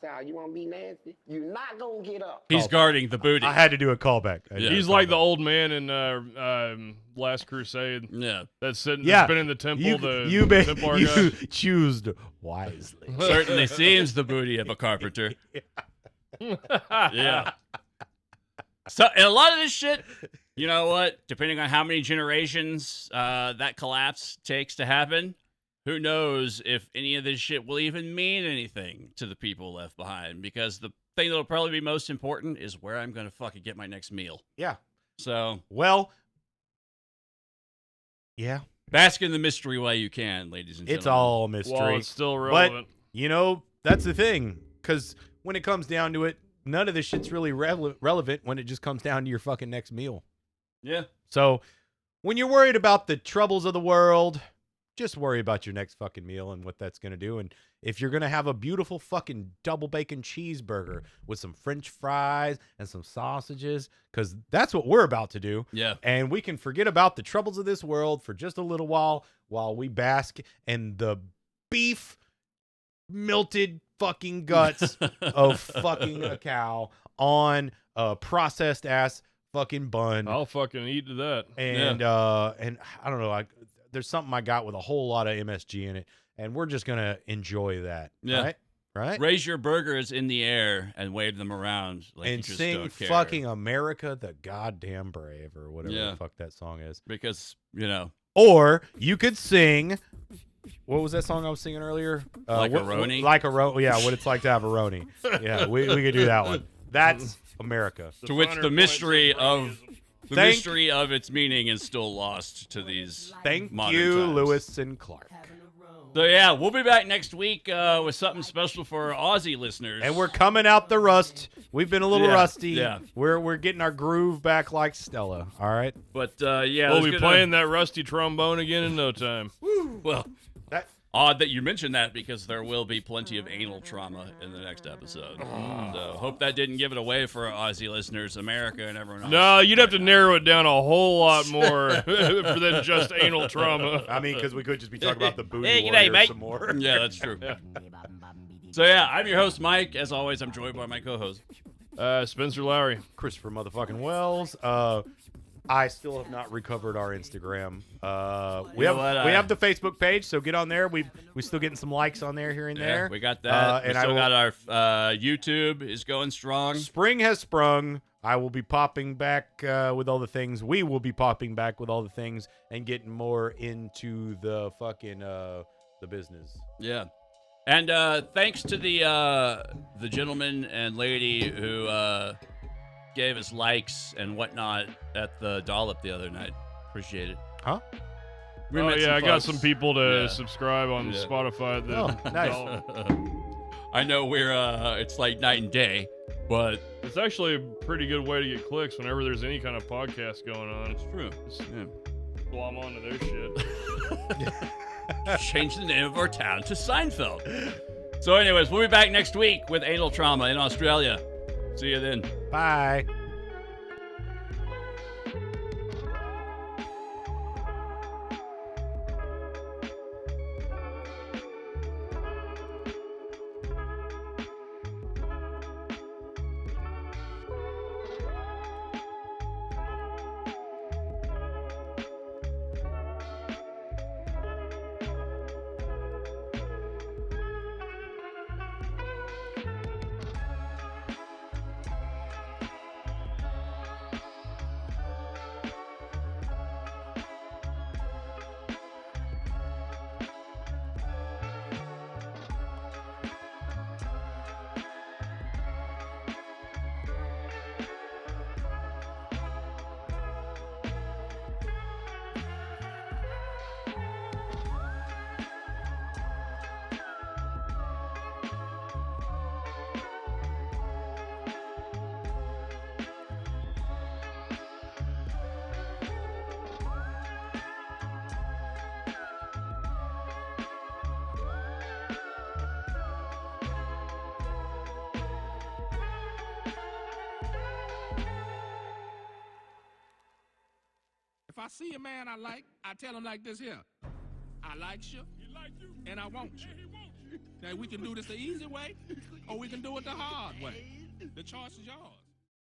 [SPEAKER 4] say, "Oh, you want to be nasty? You're not gonna get up."
[SPEAKER 2] He's guarding the booty.
[SPEAKER 1] I had to do a callback.
[SPEAKER 3] He's like the old man in Last Crusade.
[SPEAKER 2] Yeah.
[SPEAKER 3] That's sitting.
[SPEAKER 1] Yeah.
[SPEAKER 3] That's been in the temple.
[SPEAKER 1] You
[SPEAKER 3] Templar guy.
[SPEAKER 1] choose wisely.
[SPEAKER 2] Certainly seems the booty of a carpenter. Yeah. So, and a lot of this shit, you know what? Depending on how many generations that collapse takes to happen, who knows if any of this shit will even mean anything to the people left behind. Because the thing that'll probably be most important is where I'm going to fucking get my next meal.
[SPEAKER 1] Yeah.
[SPEAKER 2] So,
[SPEAKER 1] Well, yeah.
[SPEAKER 2] bask in the mystery while you can, ladies and gentlemen.
[SPEAKER 1] It's all mystery.
[SPEAKER 3] Well, it's still relevant.
[SPEAKER 1] But, you know, that's the thing. Because when it comes down to it, none of this shit's really relevant when it just comes down to your fucking next meal.
[SPEAKER 2] Yeah.
[SPEAKER 1] So when you're worried about the troubles of the world, just worry about your next fucking meal and what that's going to do. And if you're going to have a beautiful fucking double bacon cheeseburger with some French fries and some sausages, because that's what we're about to do.
[SPEAKER 2] Yeah.
[SPEAKER 1] And we can forget about the troubles of this world for just a little while we bask in the beef melted fucking guts of fucking a cow on a processed ass fucking bun.
[SPEAKER 3] I'll fucking eat to that.
[SPEAKER 1] And and I don't know, there's something I got with a whole lot of MSG in it, and we're just gonna enjoy that.
[SPEAKER 2] Yeah.
[SPEAKER 1] Right?
[SPEAKER 2] Raise your burgers in the air and wave them around like you
[SPEAKER 1] And
[SPEAKER 2] just
[SPEAKER 1] sing
[SPEAKER 2] don't care.
[SPEAKER 1] fucking America the Goddamn Brave or whatever
[SPEAKER 2] Yeah.
[SPEAKER 1] the fuck that song is.
[SPEAKER 2] Because, you know,
[SPEAKER 1] Or you could sing, what was that song I was singing earlier?
[SPEAKER 2] Like a Roni?
[SPEAKER 1] Like a Roni. Yeah, what it's like to have a Roni. Yeah, we could do that one. That's America.
[SPEAKER 2] to which the mystery of the
[SPEAKER 1] Thank-
[SPEAKER 2] mystery of its meaning is still lost to these
[SPEAKER 1] Thank
[SPEAKER 2] modern
[SPEAKER 1] you,
[SPEAKER 2] times.
[SPEAKER 1] Lewis and Clark.
[SPEAKER 2] So yeah, we'll be back next week with something special for our Aussie listeners.
[SPEAKER 1] And we're coming out the rust. We've been a little
[SPEAKER 2] Yeah,
[SPEAKER 1] rusty.
[SPEAKER 2] yeah.
[SPEAKER 1] We're getting our groove back like Stella. All right.
[SPEAKER 2] But yeah,
[SPEAKER 3] We'll
[SPEAKER 2] there's
[SPEAKER 3] be
[SPEAKER 2] gonna-
[SPEAKER 3] playing that rusty trombone again in no time.
[SPEAKER 2] Well,
[SPEAKER 1] That
[SPEAKER 2] odd that you mentioned that because there will be plenty of anal trauma in the next episode. So hope that didn't give it away for our Aussie listeners, America, and everyone else.
[SPEAKER 3] No, you'd have to narrow it down a whole lot more than just anal trauma.
[SPEAKER 1] I mean, because we could just be talking about the booty
[SPEAKER 5] Hey, g'day,
[SPEAKER 1] warrior
[SPEAKER 5] mate.
[SPEAKER 1] some more.
[SPEAKER 2] Yeah, that's true. So yeah, I'm your host, Mike. As always, I'm joined by my co-host.
[SPEAKER 3] Spencer Lowry.
[SPEAKER 1] Christopher motherfucking Wells. I still have not recovered our Instagram. We
[SPEAKER 2] know
[SPEAKER 1] have
[SPEAKER 2] what,
[SPEAKER 1] we have the Facebook page, so get on there. We still getting some likes on there here and there.
[SPEAKER 2] Yeah, we got that.
[SPEAKER 1] And
[SPEAKER 2] we still got our YouTube is going strong.
[SPEAKER 1] Spring has sprung. I will be popping back with all the things. We will be popping back with all the things and getting more into the fucking the business.
[SPEAKER 2] Yeah. And thanks to the gentleman and lady who gave us likes and whatnot at the dollop the other night. Appreciate it.
[SPEAKER 1] Huh?
[SPEAKER 2] We
[SPEAKER 3] Oh
[SPEAKER 2] met
[SPEAKER 3] yeah, I got
[SPEAKER 2] folks.
[SPEAKER 3] some people to
[SPEAKER 2] Yeah.
[SPEAKER 3] subscribe on
[SPEAKER 2] Yeah.
[SPEAKER 3] Spotify. That,
[SPEAKER 1] Oh, nice.
[SPEAKER 2] I know we're it's like night and day, but
[SPEAKER 3] It's actually a pretty good way to get clicks whenever there's any kind of podcast going on.
[SPEAKER 2] it's true. Yeah.
[SPEAKER 3] Glom onto their shit.
[SPEAKER 2] Change the name of our town to Seinfeld. So, anyways, we'll be back next week with anal trauma in Australia. See you then.
[SPEAKER 1] Bye.
[SPEAKER 6] If I see a man I like, I tell him like this here. I like you, and I want you. Okay, we can do this the easy way, or we can do it the hard way. The choice is yours.